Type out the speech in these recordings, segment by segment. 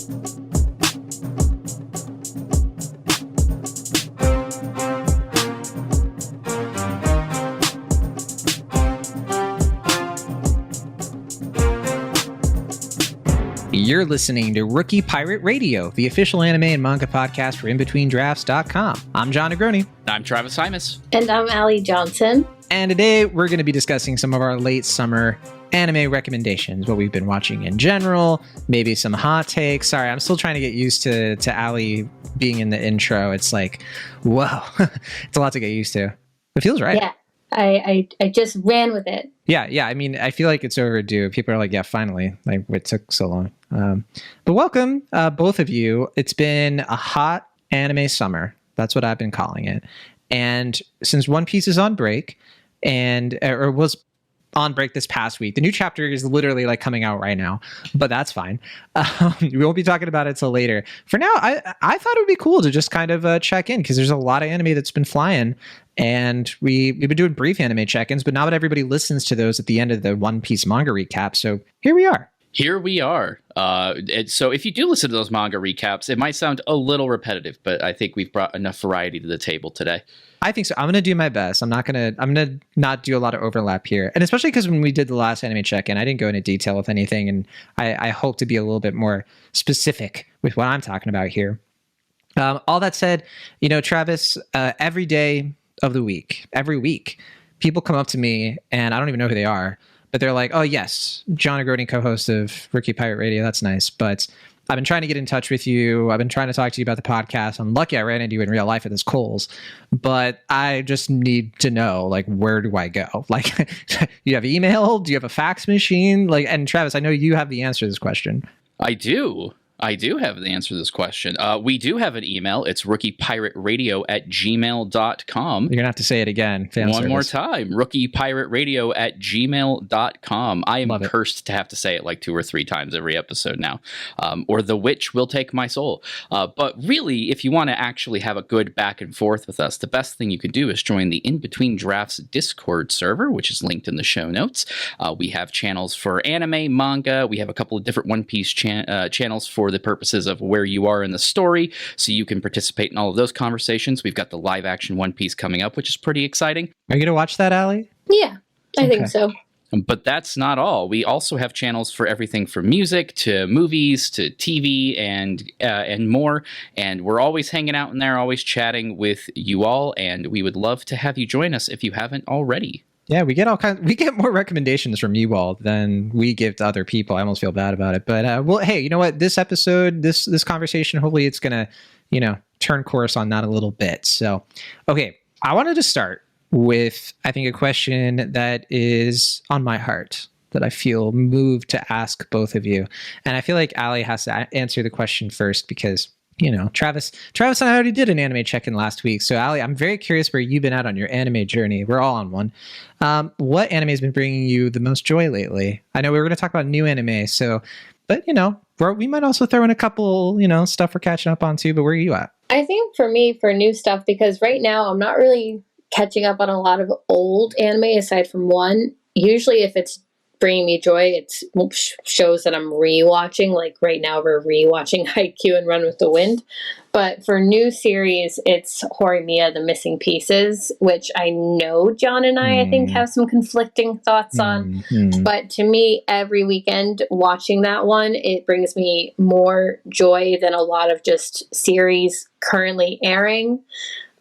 You're listening to Rookie Pirate Radio, the official anime and manga podcast for InBetweenDrafts.com. I'm John Negroni. I'm Travis Hymas. And I'm Allie Johnson. And today we're going to be discussing some of our late summer anime recommendations, what we've been watching in general, maybe some hot takes. Sorry, I'm still trying to get used to Allie being in the intro. It's like, whoa, it's a lot to get used to. It feels right. Yeah, I just ran with it. Yeah. I mean, I feel like it's overdue. People are like, yeah, finally. Like, it took so long. But welcome, both of you. It's been a hot anime summer. That's what I've been calling it. And since One Piece is on break, or was on break this past week, the new chapter is literally like coming out right now, but that's fine. We won't be talking about it till later. For now, I thought it would be cool to just kind of check in, because there's a lot of anime that's been flying, and we've been doing brief anime check-ins, but not everybody listens to those at the end of the One Piece manga recap. So here we are. So if you do listen to those manga recaps, it might sound a little repetitive, but I think we've brought enough variety to the table today. I think so. I'm going to do my best. I'm going to not do a lot of overlap here. And especially because when we did the last anime check-in, I didn't go into detail with anything. And I hope to be a little bit more specific with what I'm talking about here. All that said, Travis, every day of the week, every week, people come up to me and I don't even know who they are, but they're like, oh yes, John Negroni, co-host of Rookie Pirate Radio. That's nice. But I've been trying to get in touch with you. I've been trying to talk to you about the podcast. I'm lucky I ran into you in real life at this Kohl's, but I just need to know, like, where do I go? Like, you have email? Do you have a fax machine? Like, and Travis, I know you have the answer to this question. I do have the answer to this question. We do have an email. It's rookiepirateradio@gmail.com. You're going to have to say it again. One more time. rookiepirateradio@gmail.com. I am cursed to have to say it like 2 or 3 times every episode now. Or the witch will take my soul. But really, if you want to actually have a good back and forth with us, the best thing you can do is join the In Between Drafts Discord server, which is linked in the show notes. We have channels for anime, manga. We have a couple of different One Piece channels for the purposes of where you are in the story, so you can participate in all of those conversations. We've got the live action One Piece coming up, which is pretty exciting. Are you going to watch that, Allie? Yeah, I think so. But that's not all. We also have channels for everything from music to movies to TV and more. And we're always hanging out in there, always chatting with you all. And we would love to have you join us if you haven't already. Yeah, we get more recommendations from you all than we give to other people. I almost feel bad about it. But well, hey, you know what? This episode, this conversation, hopefully it's going to, turn course on that a little bit. So, okay, I wanted to start with, I think, a question that is on my heart that I feel moved to ask both of you. And I feel like Allie has to answer the question first because, Travis and I already did an anime check-in last week. So, Allie, I'm very curious where you've been at on your anime journey. We're all on one. What anime has been bringing you the most joy lately? I know we were going to talk about new anime, but we might also throw in a couple, stuff we're catching up on too. But where are you at? I think for me, for new stuff, because right now I'm not really catching up on a lot of old anime aside from one. Usually, if it's bringing me joy, it's shows that I'm rewatching. Like right now, we're rewatching Haikyuu and Run with the Wind. But for new series, it's Horimiya: The Missing Pieces, which I know John and I think, have some conflicting thoughts on. But to me, every weekend watching that one, it brings me more joy than a lot of just series currently airing.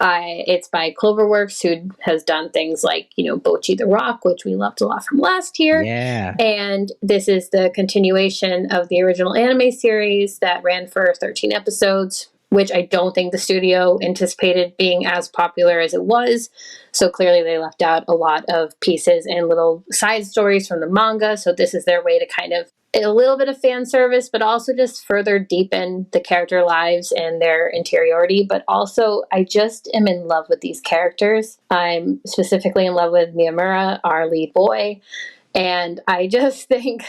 It's by Cloverworks, who has done things like, Bocchi the Rock, which we loved a lot from last year. Yeah. And this is the continuation of the original anime series that ran for 13 episodes, which I don't think the studio anticipated being as popular as it was. So clearly they left out a lot of pieces and little side stories from the manga. So this is their way to kind of a little bit of fan service, but also just further deepen the character lives and their interiority. But also, I just am in love with these characters. I'm specifically in love with Miyamura, our lead boy. And I just think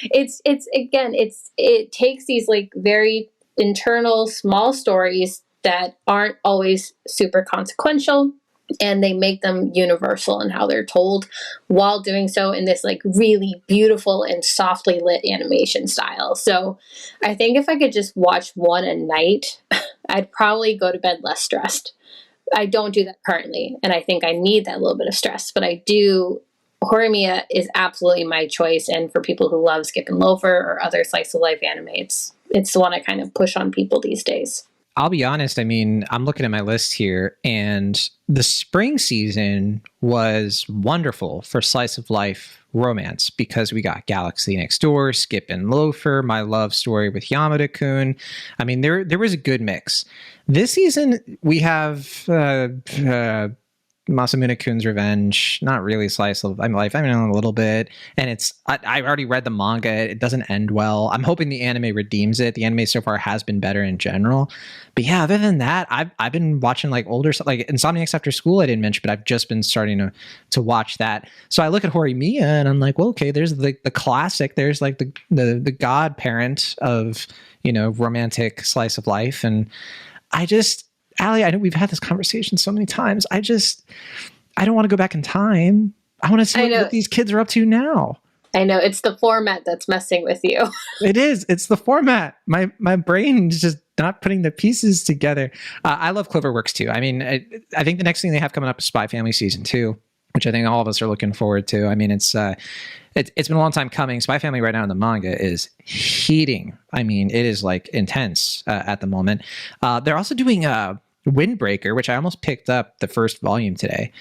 it takes these like very internal small stories that aren't always super consequential and they make them universal in how they're told, while doing so in this like really beautiful and softly lit animation style. So I think if I could just watch one a night, I'd probably go to bed less stressed. I don't do that currently, and I think I need that little bit of stress, but I do. Horimiya is absolutely my choice, and for people who love Skip and Loafer or other slice of life anime, it's the one I kind of push on people these days. I'll be honest. I mean, I'm looking at my list here, and the spring season was wonderful for slice of life romance because we got Galaxy Next Door, Skip and Loafer, My Love Story with Yamada-kun. I mean, there was a good mix. This season, we have Masamune-kun's Revenge, not really slice of life. I mean, a little bit. And I've already read the manga. It doesn't end well. I'm hoping the anime redeems it. The anime so far has been better in general. But yeah, other than that, I've been watching like older stuff, like Insomniacs After School I didn't mention, but I've just been starting to watch that. So I look at Horimiya and I'm like, well, okay, there's the classic. There's like the godparent of, romantic slice of life. And Allie, I know we've had this conversation so many times. I don't want to go back in time. I want to see what these kids are up to now. I know. It's the format that's messing with you. It is. It's the format. My brain is just not putting the pieces together. I love Cloverworks too. I mean, I think the next thing they have coming up is Spy Family Season 2, which I think all of us are looking forward to. I mean, it's been a long time coming. Spy Family right now in the manga is heating. I mean, it is like intense at the moment. They're also doing Windbreaker, which I almost picked up the first volume today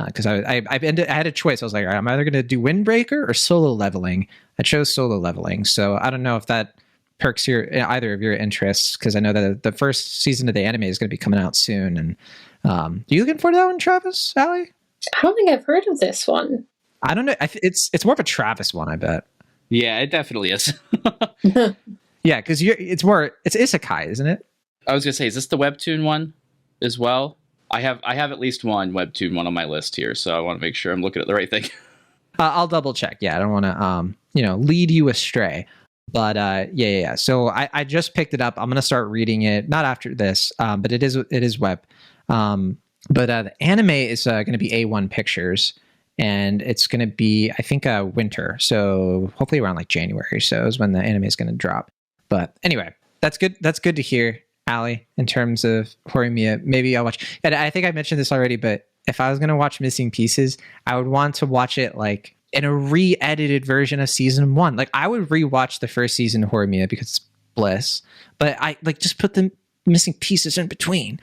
because I had a choice. I was like, all right, I'm either going to do Windbreaker or Solo Leveling. I chose Solo Leveling, so I don't know if that perks either of your interests, because I know that the first season of the anime is going to be coming out soon. And are you looking forward to that one, Travis, Allie? I don't think I've heard of this one. I don't know. It's more of a Travis one, I bet. Yeah, it definitely is. Yeah, because it's isekai, isn't it? I was gonna say, is this the webtoon one as well? I have at least one webtoon one on my list here, so I want to make sure I'm looking at the right thing. I'll double check. Yeah, I don't want to lead you astray. But yeah. So I just picked it up. I'm gonna start reading it, not after this, but it is web. But the anime is going to be A1 Pictures, and it's going to be, I think, winter. So hopefully around like January. So is when the anime is going to drop. But anyway, that's good. That's good to hear, Allie, in terms of Horimiya. Maybe I'll watch. And I think I mentioned this already, but if I was going to watch Missing Pieces, I would want to watch it like in a re-edited version of season 1. Like I would rewatch the first season of Horimiya because it's bliss, but I like just put the missing pieces in between.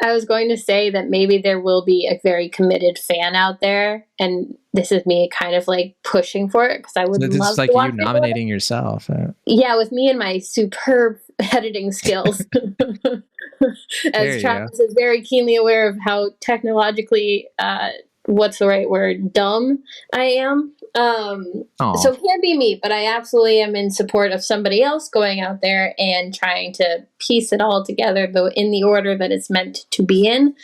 I was going to say that maybe there will be a very committed fan out there, and this is me kind of like pushing for it because I would love to watch it. It's like you nominating yourself. Yeah, with me and my superb editing skills. As Travis is very keenly aware of how technologically, what's the right word, dumb I am. So it can't be me, but I absolutely am in support of somebody else going out there and trying to piece it all together, though in the order that it's meant to be in.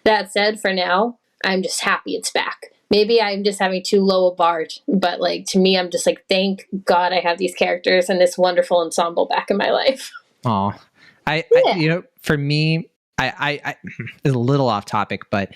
That said, for now, I'm just happy it's back. Maybe I'm just having too low a bar, but like to me, I'm just like, thank God I have these characters and this wonderful ensemble back in my life. Oh, for me, I it's a little off topic, but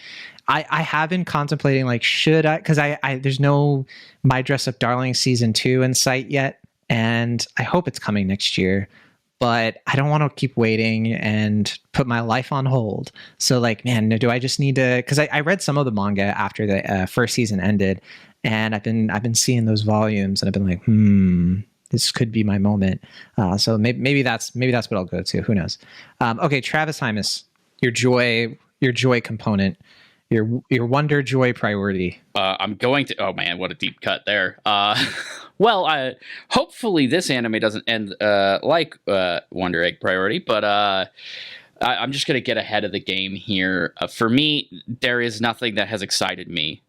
I have been contemplating, like, should I, because there's no My Dress Up Darling season 2 in sight yet, and I hope it's coming next year, but I don't want to keep waiting and put my life on hold. So like, man, do I just need to, because I read some of the manga after the first season ended, and I've been seeing those volumes, and I've been like, this could be my moment. So maybe that's what I'll go to. Who knows? Okay, Travis Hymas, your joy component, your wonder joy priority. I'm going to. Oh man, what a deep cut there. Well, hopefully this anime doesn't end like Wonder Egg priority, but I'm just gonna get ahead of the game here. For me, there is nothing that has excited me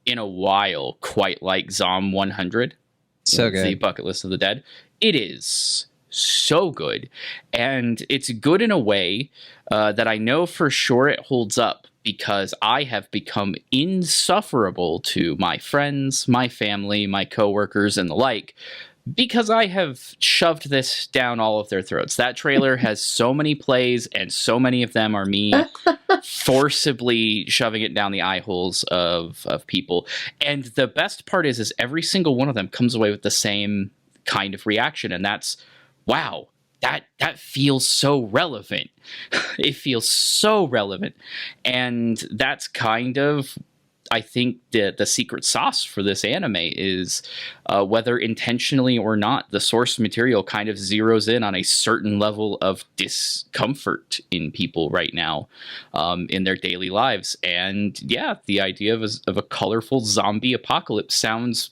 in a while quite like Zom 100. So good. The Bucket List of the Dead. It is so good, and it's good in a way that I know for sure it holds up, because I have become insufferable to my friends, my family, my coworkers, and the like, Because I have shoved this down all of their throats. That trailer has so many plays, and so many of them are me forcibly shoving it down the eye holes of people. And the best part is every single one of them comes away with the same kind of reaction, and that's, wow, that feels so relevant. It feels so relevant. And that's kind of, I think, the secret sauce for this anime is whether intentionally or not, the source material kind of zeroes in on a certain level of discomfort in people right now in their daily lives. And yeah, the idea of a colorful zombie apocalypse sounds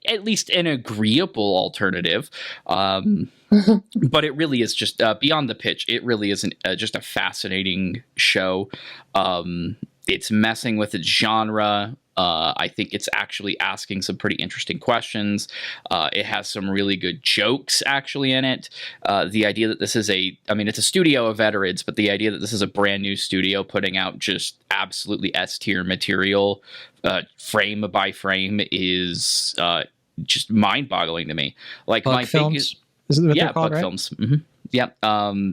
at least an agreeable alternative. But it really is just beyond the pitch. It really is just a fascinating show. It's messing with its genre. I think it's actually asking some pretty interesting questions. It has some really good jokes actually in it. The idea that this is it's a studio of veterans, but the idea that this is a brand new studio putting out just absolutely S-tier material, frame by frame, is just mind-boggling to me. Like Bug my films? Is it what they're called, Bug right? films. Mm-hmm. Yep.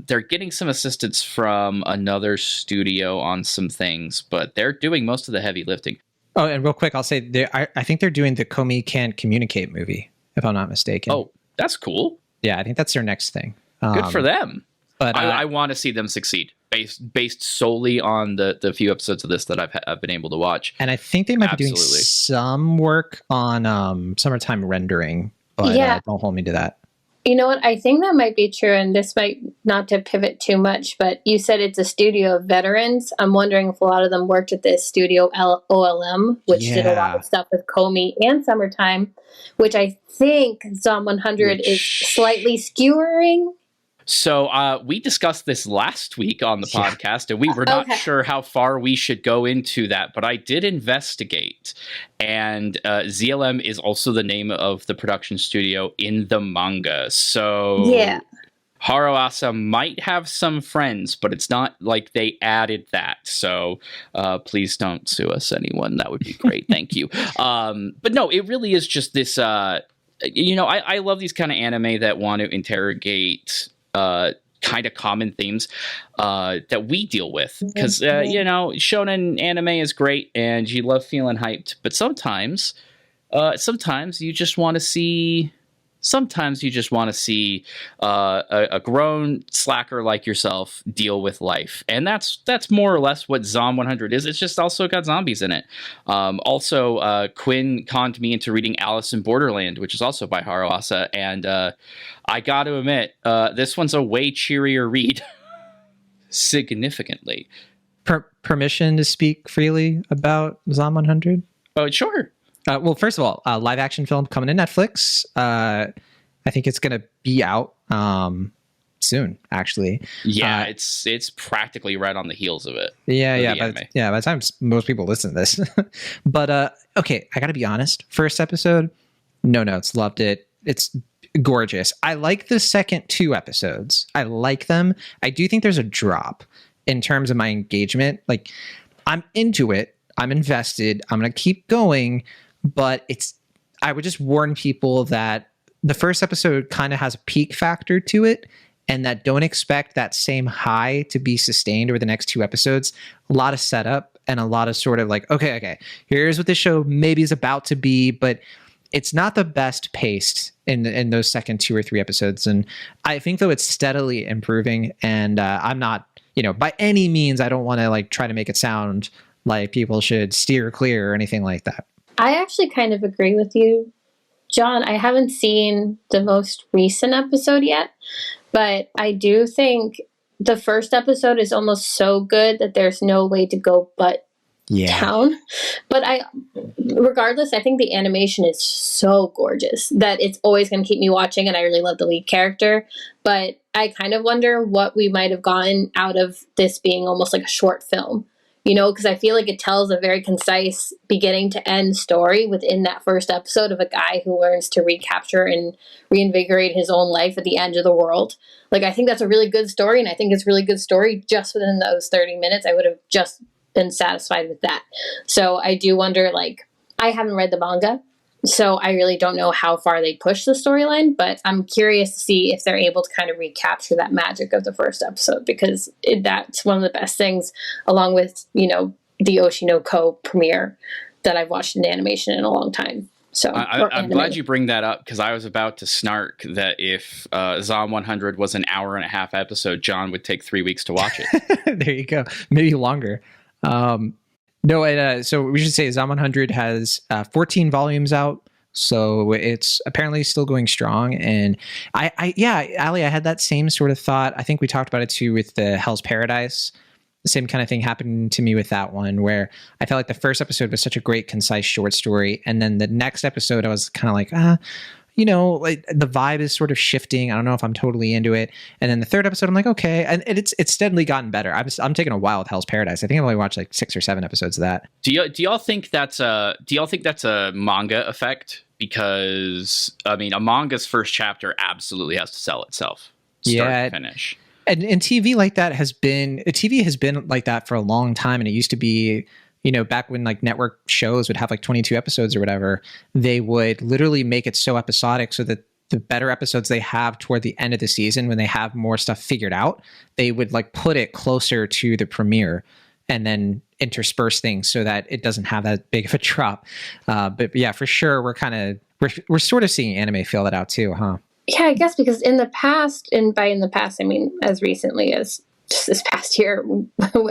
They're getting some assistance from another studio on some things, but they're doing most of the heavy lifting. Oh, and real quick, I'll say I think they're doing the Komi Can't Communicate movie, if I'm not mistaken. Oh, that's cool. Yeah, I think that's their next thing. Good for them. But I want to see them succeed based solely on the few episodes of this that I've been able to watch. And I think they might be doing Absolutely. some work on summertime rendering, but don't hold me to that. You know what? I think that might be true, and this might not to pivot too much, but you said it's a studio of veterans. I'm wondering if a lot of them worked at this studio OLM, which did a lot of stuff with Komi and Summertime, which I think Zom 100 is slightly skewering. So we discussed this last week on the podcast, and we were not sure how far we should go into that, but I did investigate. And ZLM is also the name of the production studio in the manga. So Haruasa might have some friends, but it's not like they added that. So please don't sue us, anyone. That would be great. Thank you. But no, it really is just this, I love these kind of anime that want to interrogate kind of common themes that we deal with, because shonen anime is great and you love feeling hyped, but sometimes you just want to see a grown slacker like yourself deal with life, and that's more or less what Zom 100 is. It's just also got zombies in it. Quinn conned me into reading Alice in Borderland, which is also by Haruasa, and I got to admit, this one's a way cheerier read, significantly. Permission to speak freely about Zom 100? Oh, sure. Well, first of all, live action film coming to Netflix. I think it's going to be out soon, actually. Yeah, it's practically right on the heels of it. Yeah. By the time most people listen to this. But okay, I got to be honest. First episode, no notes, loved it. It's gorgeous. I like the second 2 episodes. I like them. I do think there's a drop in terms of my engagement. Like, I'm into it. I'm invested. I'm going to keep going. But I would just warn people that the first episode kind of has a peak factor to it, and that don't expect that same high to be sustained over the next 2 episodes. A lot of setup and a lot of sort of like, okay, here's what this show maybe is about to be, but it's not the best paced in those second 2 or 3 episodes. And I think, though, it's steadily improving, and I'm not, by any means, I don't want to like try to make it sound like people should steer clear or anything like that. I actually kind of agree with you, John. I haven't seen the most recent episode yet, but I do think the first episode is almost so good that there's no way to go but down. But regardless, I think the animation is so gorgeous that it's always going to keep me watching, and I really love the lead character. But I kind of wonder what we might have gotten out of this being almost like a short film. Because I feel like it tells a very concise beginning to end story within that first episode of a guy who learns to recapture and reinvigorate his own life at the end of the world. Like, I think that's a really good story, and I think it's a really good story just within those 30 minutes. I would have just been satisfied with that. So I do wonder, like, I haven't read the manga, So I really don't know how far they push the storyline, but I'm curious to see if they're able to kind of recapture that magic of the first episode, because that's one of the best things, along with, the Oshinoko premiere that I've watched in animation in a long time. So I'm glad you bring that up, because I was about to snark that if Zom 100 was an hour and a half episode, John would take 3 weeks to watch it. There you go. Maybe longer. No, so we should say Zom 100 has 14 volumes out. So it's apparently still going strong. And Ali, I had that same sort of thought. I think we talked about it too with the Hell's Paradise. The same kind of thing happened to me with that one, where I felt like the first episode was such a great, concise short story. And then the next episode, I was kind of like, like the vibe is sort of shifting. I don't know if I'm totally into it. And then the third episode, I'm like, okay. And it's steadily gotten better. I'm taking a while with Hell's Paradise. I think I've only watched like 6 or 7 episodes of that. Do y'all think that's a manga effect? Because I mean, a manga's first chapter absolutely has to sell itself, start to finish. And TV like that TV has been like that for a long time. And it used to be, back when like network shows would have like 22 episodes or whatever, they would literally make it so episodic so that the better episodes they have toward the end of the season, when they have more stuff figured out, they would like put it closer to the premiere and then intersperse things so that it doesn't have that big of a drop. But yeah, for sure, we're sort of seeing anime feel that out too, huh? Yeah, I guess because in the past, and by in the past, I mean as recently as just this past year,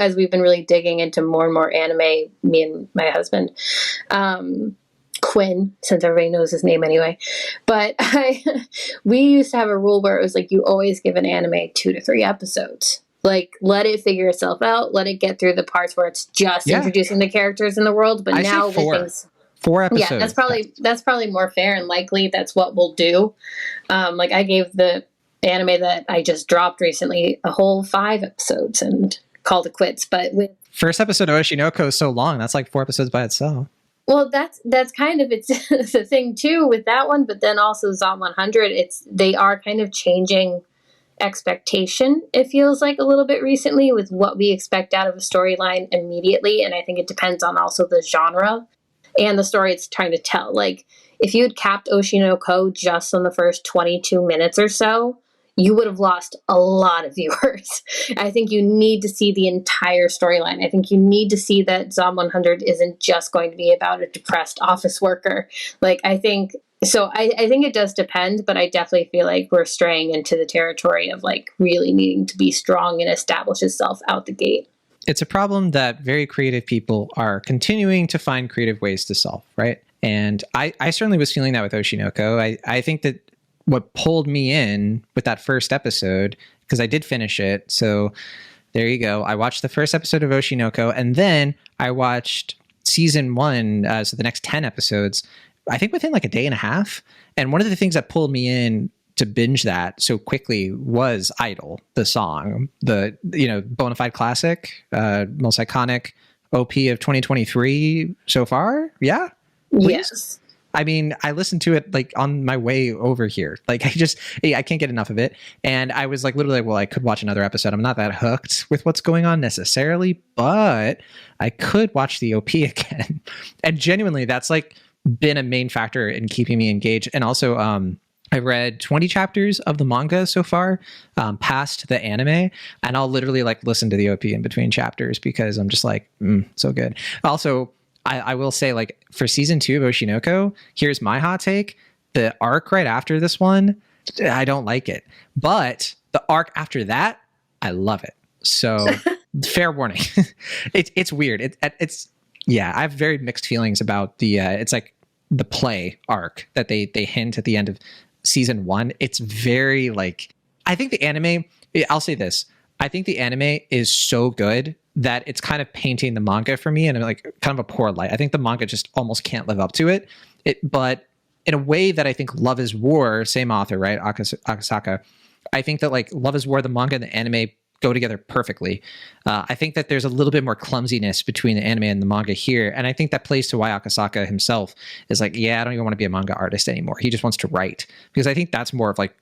as we've been really digging into more and more anime, me and my husband, Quinn, since everybody knows his name anyway. But we used to have a rule where it was like you always give an anime 2 to 3 episodes. Like, let it figure itself out. Let it get through the parts where it's just introducing the characters in the world. But now with things... 4 episodes. Yeah, that's probably more fair, and likely that's what we'll do. Like I gave the anime that I just dropped recently a whole 5 episodes and called it quits. But with first episode of Oshinoko is so long, that's like 4 episodes by itself. Well, that's kind of it's the thing too with that one, but then also Zom 100, they are kind of changing expectation, it feels like, a little bit recently with what we expect out of a storyline immediately, and I think it depends on also the genre and the story it's trying to tell. Like, if you had capped Oshinoko just on the first 22 minutes or so, you would have lost a lot of viewers. I think you need to see the entire storyline. I think you need to see that Zom 100 isn't just going to be about a depressed office worker. Like, I think it does depend, but I definitely feel like we're straying into the territory of like really needing to be strong and establish itself out the gate. It's a problem that very creative people are continuing to find creative ways to solve, right? And I certainly was feeling that with Oshinoko. I think that what pulled me in with that first episode, because I did finish it, so there you go. I watched the first episode of Oshinoko, and then I watched season 1, so the next 10 episodes, I think within like a day and a half. And one of the things that pulled me in to binge that so quickly was Idol, the song, the bona fide classic, most iconic OP of 2023 so far. Yeah. Please? Yes. I mean, I listened to it like on my way over here. Like I can't get enough of it. And I was like, literally, well, I could watch another episode. I'm not that hooked with what's going on necessarily, but I could watch the OP again. And genuinely, that's like been a main factor in keeping me engaged. And also, I read 20 chapters of the manga so far, past the anime, and I'll literally like listen to the OP in between chapters because I'm just like, so good. Also, I will say, like, for season 2 of Oshinoko, here's my hot take. The arc right after this one, I don't like it. But the arc after that, I love it. So fair warning. It's weird. I have very mixed feelings about the, it's like the play arc that they hint at the end of season 1. It's very like, I think the anime, I'll say this. I think the anime is so good that it's kind of painting the manga for me in like kind of a poor light. I think the manga just almost can't live up to it. But in a way that I think Love is War, same author, right? Akasaka. I think that like Love is War, the manga and the anime go together perfectly. I think that there's a little bit more clumsiness between the anime and the manga here. And I think that plays to why Akasaka himself is like, I don't even want to be a manga artist anymore. He just wants to write, because I think that's more of like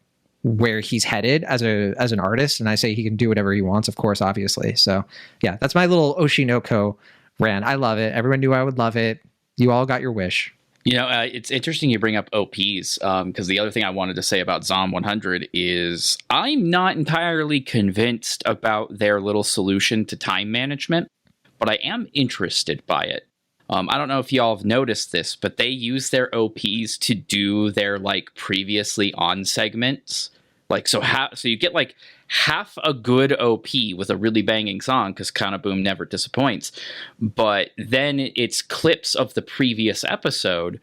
where he's headed as an artist. And I say he can do whatever he wants, of course, obviously. So yeah, that's my little Oshinoko rant. I love it. Everyone knew I would love it. You all got your wish. It's interesting you bring up OPs, because the other thing I wanted to say about Zom 100 is I'm not entirely convinced about their little solution to time management, but I am interested by it. I don't know if y'all have noticed this, but they use their OPs to do their previously on segments. So you get half a good OP with a really banging song, because Kana Boom never disappoints. But then it's clips of the previous episode,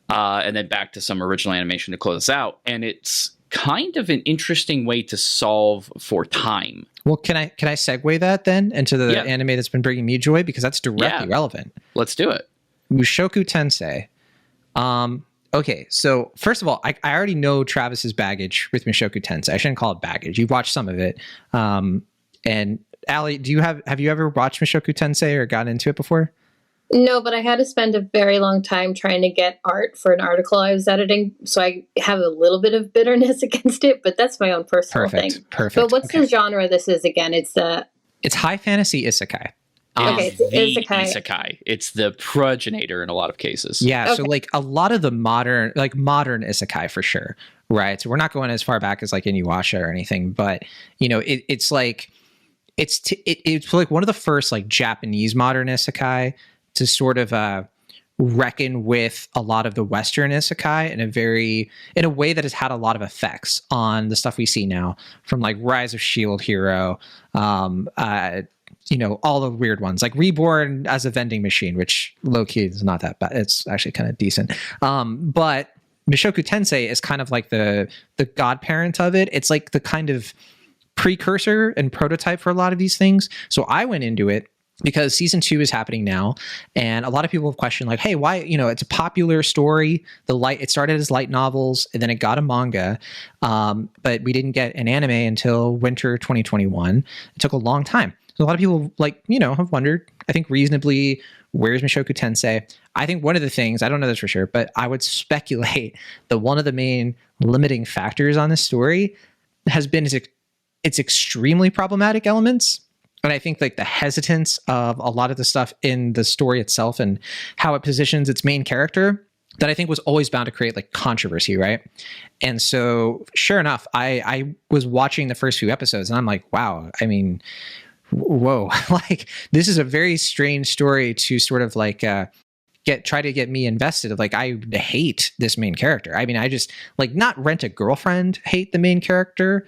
and then back to some original animation to close us out. And it's kind of an interesting way to solve for time. Well, can I segue that then into the anime that's been bringing me joy, because that's directly relevant. Let's do it. Mushoku Tensei. Okay, so first of all, I already know Travis's baggage with Mushoku Tensei. I shouldn't call it baggage. You've watched some of it. And Allie, have you ever watched Mushoku Tensei or gotten into it before? No, but I had to spend a very long time trying to get art for an article I was editing, so I have a little bit of bitterness against it, but that's my own personal thing. Perfect. But what's the genre this is again? It's high fantasy isekai. Okay, it's the isekai. It's the progenitor in a lot of cases. Yeah, okay. So a lot of the modern isekai for sure, right? So we're not going as far back as Inuyasha or anything, but it's one of the first Japanese modern isekai to sort of reckon with a lot of the Western isekai in a way that has had a lot of effects on the stuff we see now, from Rise of Shield Hero, all the weird ones, Reborn as a vending machine, which low-key is not that bad. It's actually kind of decent. But Mushoku Tensei is kind of the godparent of it. It's the kind of precursor and prototype for a lot of these things. So I went into it because season 2 is happening now, and a lot of people have questioned hey, why, it's a popular story. It started as light novels, and then it got a manga, but we didn't get an anime until winter 2021. It took a long time. So a lot of people have wondered, I think reasonably, where's Mushoku Tensei? I think one of the things, I don't know this for sure, but I would speculate that one of the main limiting factors on this story has been its extremely problematic elements. And I think the hesitance of a lot of the stuff in the story itself and how it positions its main character, that I think was always bound to create controversy, right? And so sure enough, I was watching the first few episodes and I'm wow, I mean, whoa, this is a very strange story to sort of try to get me invested. I hate this main character. I mean, I just not Rent a Girlfriend hate the main character,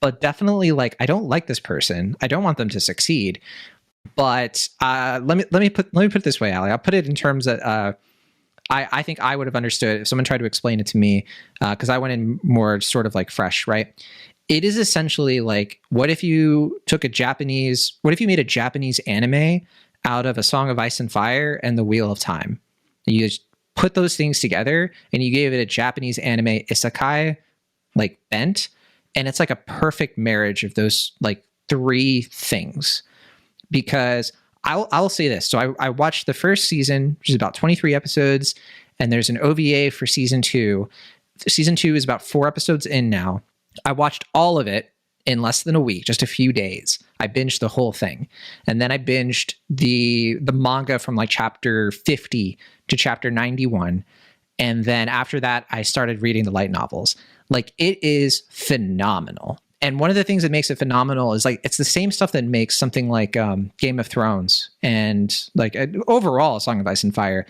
but definitely I don't like this person. I don't want them to succeed. But let me put it this way, Allie. I'll put it in terms that I think I would have understood if someone tried to explain it to me, because I went in more sort of fresh, right? It is essentially what if you made a Japanese anime out of A Song of Ice and Fire and The Wheel of Time? You just put those things together and you gave it a Japanese anime isekai bent, and it's a perfect marriage of those three things. Because I'll say this. So I watched the first season, which is about 23 episodes, and there's an OVA for season 2. Season 2 is about 4 episodes in now. I watched all of it in less than a week, just a few days. I binged the whole thing. And then I binged the manga from chapter 50 to chapter 91. And then after that, I started reading the light novels. It is phenomenal. And one of the things that makes it phenomenal is it's the same stuff that makes something like Game of Thrones and overall Song of Ice and Fire,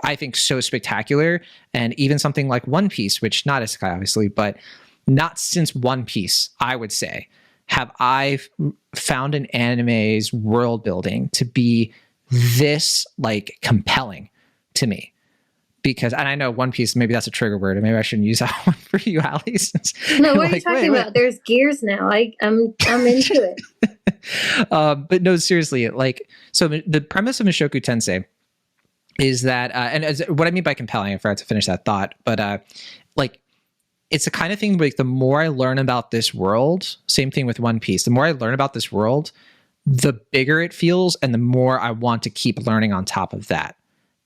I think so spectacular. And even something like One Piece, which not isekai obviously, but not since One Piece, I would say, have I found an anime's world building to be this compelling to me. Because, and I know One Piece, maybe that's a trigger word, and maybe I shouldn't use that one for you, Allie. No, what are you talking about? There's gears now. I'm into it. But no, seriously, so the premise of Mushoku Tensei is that, what I mean by compelling, I forgot to finish that thought, but it's the kind of thing the more I learn about this world, same thing with One Piece, the more I learn about this world, the bigger it feels, and the more I want to keep learning on top of that.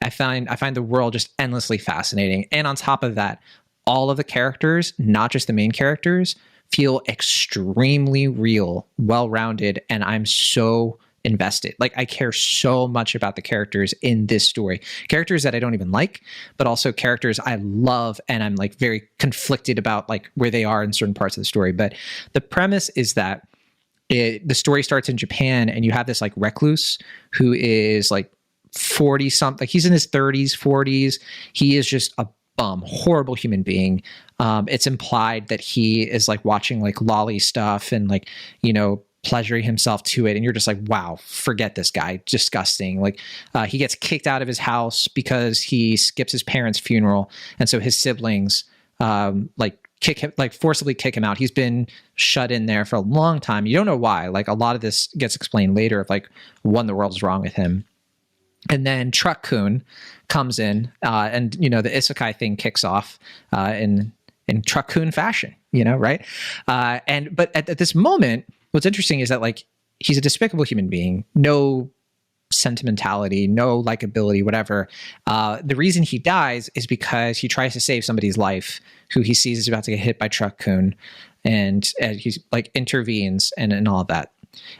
I find the world just endlessly fascinating. And on top of that, all of the characters, not just the main characters, feel extremely real, well-rounded, and I'm so invested. Like, I care so much about the characters in this story, characters that I don't even like, but also characters I love, and I'm like very conflicted about like where they are in certain parts of the story. But the premise is that the story starts in Japan, and you have this like recluse who is like 40 something, like he's in his 30s, 40s. He is just a bum, horrible human being. It's implied that he is like watching like lolly stuff and like, you know, pleasuring himself to it, and you're just like, wow, forget this guy, disgusting. Like he gets kicked out of his house because he skips his parents' funeral, and so his siblings forcibly kick him out. He's been shut in there for a long time. You don't know why. Like, a lot of this gets explained later of like what in the world is wrong with him. And then Truck-kun comes in, and you know, the isekai thing kicks off in Truck-kun fashion, you know, right? But at this moment, what's interesting is that like he's a despicable human being, no sentimentality, no likability, whatever. The reason he dies is because he tries to save somebody's life who he sees is about to get hit by Truck-kun, and he's like intervenes and all of that.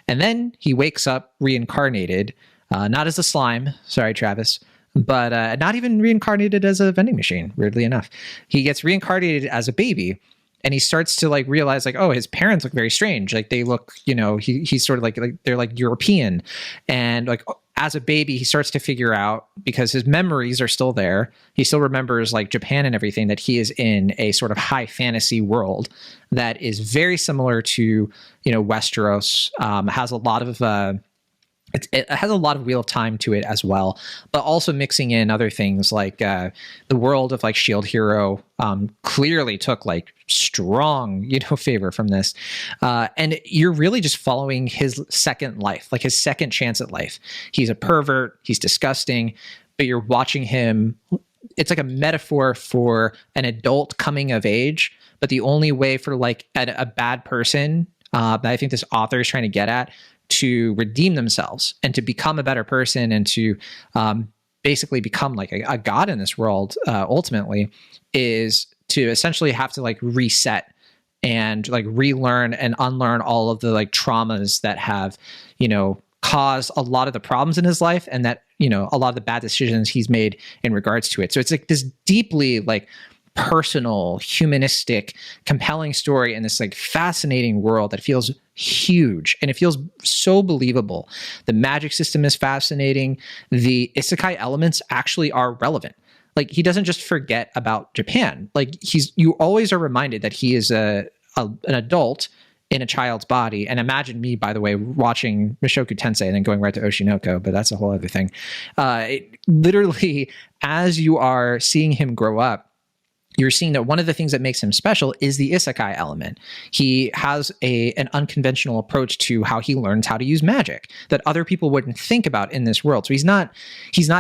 And then he wakes up reincarnated, not as a slime, sorry, Travis, but not even reincarnated as a vending machine, weirdly enough. He gets reincarnated as a baby, and he starts to like realize like, oh, his parents look very strange. Like, they look, you know, he's sort of like they're like European. And like as a baby, he starts to figure out, because his memories are still there, he still remembers like Japan and everything, that he is in a sort of high fantasy world that is very similar to, you know, Westeros. Has a lot of it has a lot of Wheel of Time to it as well, but also mixing in other things like the world of like Shield Hero clearly took like strong, you know, favor from this. And you're really just following his second life, like his second chance at life. He's a pervert, he's disgusting, but you're watching him. It's like a metaphor for an adult coming of age, but the only way for like a bad person that I think this author is trying to get at to redeem themselves and to become a better person and to basically become like a god in this world, ultimately, is to essentially have to like reset and like relearn and unlearn all of the like traumas that have, you know, caused a lot of the problems in his life, and that, you know, a lot of the bad decisions he's made in regards to it. So it's like this deeply like personal, humanistic, compelling story in this like fascinating world that feels huge, and it feels so believable. The magic system is fascinating. The isekai elements actually are relevant. Like, he doesn't just forget about Japan. Like, you always are reminded that he is an adult in a child's body. And imagine me, by the way, watching Mushoku Tensei and then going right to Oshinoko, but that's a whole other thing. Literally, as you are seeing him grow up, you're seeing that one of the things that makes him special is the isekai element. He has an unconventional approach to how he learns how to use magic that other people wouldn't think about in this world. So he's not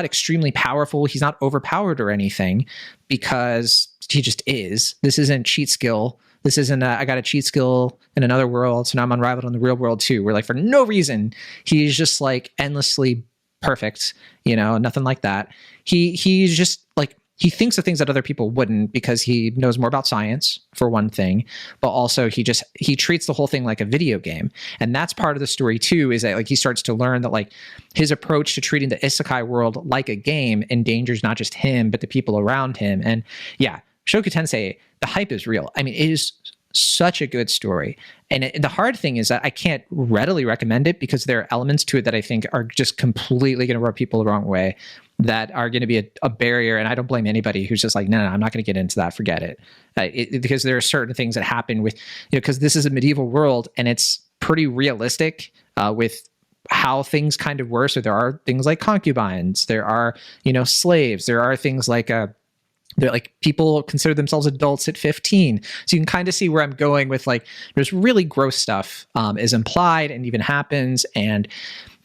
extremely powerful. He's not overpowered or anything, because he just is. This isn't cheat skill. This isn't I got a cheat skill in another world, so now I'm unrivaled in the real world too. We're like, for no reason, he's just like endlessly perfect, you know, nothing like that. He's just like, he thinks of things that other people wouldn't, because he knows more about science, for one thing, but also he treats the whole thing like a video game. And that's part of the story too, is that like he starts to learn that like his approach to treating the isekai world like a game endangers not just him, but the people around him. And yeah, Shoku Tensei, the hype is real. I mean, it is such a good story. And the hard thing is that I can't readily recommend it, because there are elements to it that I think are just completely going to rub people the wrong way, that are going to be a barrier. And I don't blame anybody who's just like, no, I'm not going to get into that. Forget it. Because there are certain things that happen with, you know, because this is a medieval world and it's pretty realistic with how things kind of were. So there are things like concubines, there are, you know, slaves, there are things like they're like, people consider themselves adults at 15. So you can kind of see where I'm going with like, there's really gross stuff is implied and even happens. And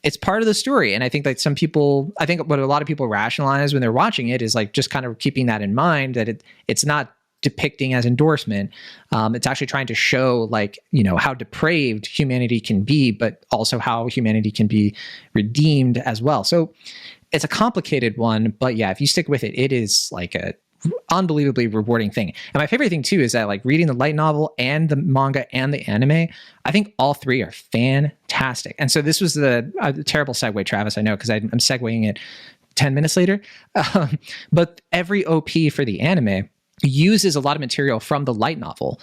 it's part of the story. And I think that I think what a lot of people rationalize when they're watching it is like just kind of keeping that in mind, that it's not depicting as endorsement. It's actually trying to show like, you know, how depraved humanity can be, but also how humanity can be redeemed as well. So it's a complicated one, but yeah, if you stick with it, it is like a unbelievably rewarding thing. And my favorite thing too is that like reading the light novel and the manga and the anime, I think all three are fantastic. And so this was the terrible segue, Travis, I know, because I'm segueing it 10 minutes later. But every OP for the anime uses a lot of material from the light novel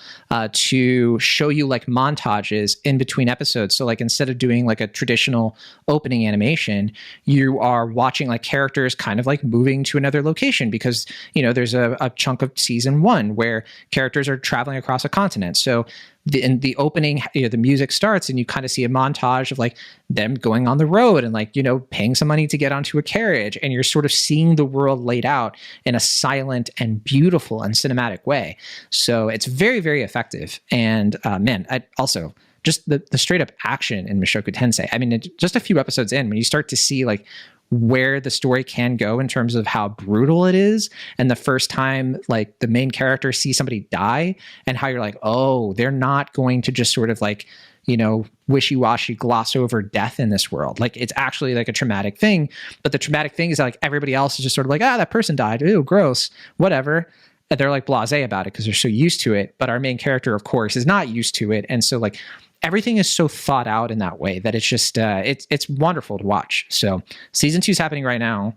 to show you like montages in between episodes. So like instead of doing like a traditional opening animation, you are watching like characters kind of like moving to another location because, you know, there's a chunk of season 1 where characters are traveling across a continent. So in the opening, you know, the music starts and you kind of see a montage of like them going on the road and like, you know, paying some money to get onto a carriage. And you're sort of seeing the world laid out in a silent and beautiful and cinematic way. So it's very, very effective. And man, I also just the straight up action in Mushoku Tensei. I mean, just a few episodes in, when you start to see like where the story can go in terms of how brutal it is, and the first time like the main character sees somebody die and how you're like, oh, they're not going to just sort of like, you know, wishy-washy gloss over death in this world. Like it's actually like a traumatic thing, but the traumatic thing is that, like everybody else is just sort of like, that person died, ew, gross, whatever. And they're like blasé about it because they're so used to it. But our main character, of course, is not used to it. And so like everything is so thought out in that way that it's just it's wonderful to watch. So season 2 is happening right now.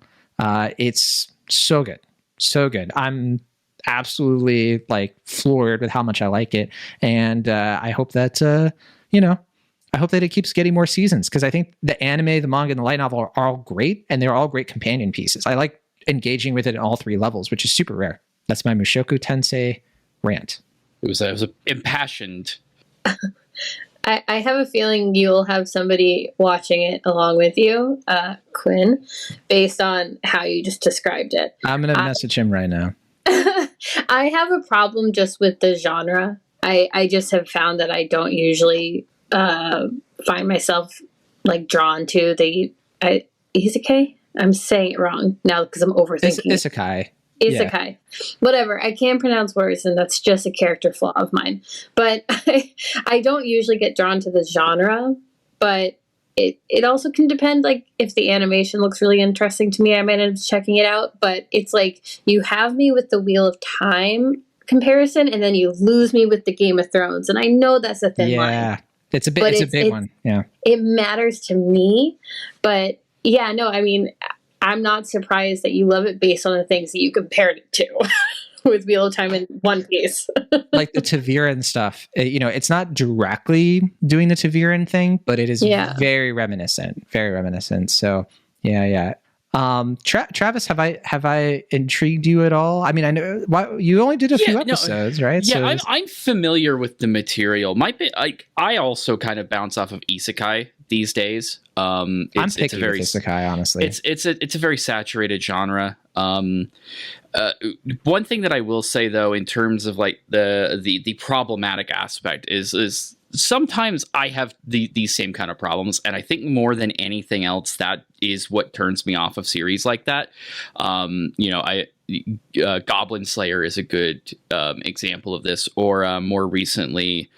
It's so good. I'm absolutely like floored with how much I like it, and I hope that I hope that it keeps getting more seasons, because I think the anime, the manga, and the light novel are all great, and they're all great companion pieces. I like engaging with it at all 3 levels, which is super rare. That's my Mushoku Tensei rant. It was impassioned. I have a feeling you'll have somebody watching it along with you, Quinn, based on how you just described it. I'm going to message him right now. I have a problem just with the genre. I just have found that I don't usually find myself like drawn to the isekai. I'm saying it wrong now because I'm overthinking. Isekai. Isekai. Yeah. Whatever. I can't pronounce words, and that's just a character flaw of mine. But I don't usually get drawn to the genre, but it also can depend. Like if the animation looks really interesting to me, I might end up checking it out. But it's like you have me with the Wheel of Time comparison, and then you lose me with the Game of Thrones. And I know that's a thin line. Yeah, it's a big one. Yeah, it matters to me, but yeah, no, I mean, I'm not surprised that you love it based on the things that you compared it to with Wheel of Time in One Piece. Like the Frieren stuff, you know, it's not directly doing the Frieren thing, but it is very reminiscent. So yeah. Travis, have I intrigued you at all? I mean, I know you only did a few episodes, right? Yeah, so I'm familiar with the material. I also kind of bounce off of isekai these days. I'm picky with isekai, honestly. It's a very saturated genre. One thing that I will say though, in terms of like the problematic aspect is sometimes I have these same kind of problems, and I think more than anything else, that is what turns me off of series like that. Goblin Slayer is a good example of this, or more recently,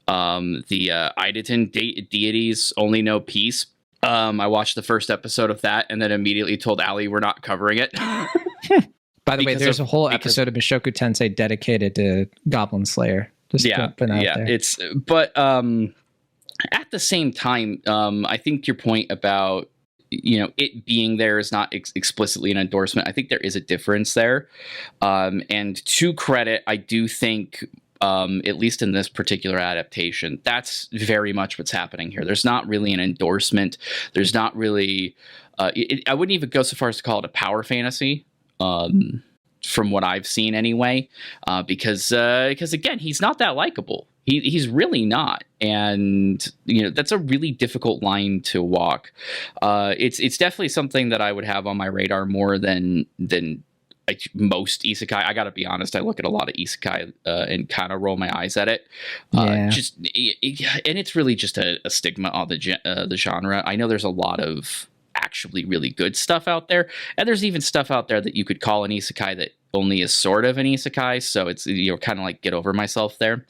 the Eideten deities only know peace. I watched the first episode of that and then immediately told Ali we're not covering it. By the way, there's a whole episode of Mushoku Tensei dedicated to Goblin Slayer. At the same time, I think your point about it being there is not explicitly an endorsement. I think there is a difference there, and to credit, I do think, at least in this particular adaptation, that's very much what's happening here. There's not really an endorsement. There's not really. I wouldn't even go so far as to call it a power fantasy. From what I've seen anyway, because again, he's not that likable. He's really not, and that's a really difficult line to walk. It's definitely something that I would have on my radar more than most isekai. I gotta be honest, I look at a lot of isekai and kind of roll my eyes at it. And it's really just a stigma on the genre. I know there's a lot of actually really good stuff out there, and there's even stuff out there that you could call an isekai that only is sort of an isekai, so it's kind of like get over myself there,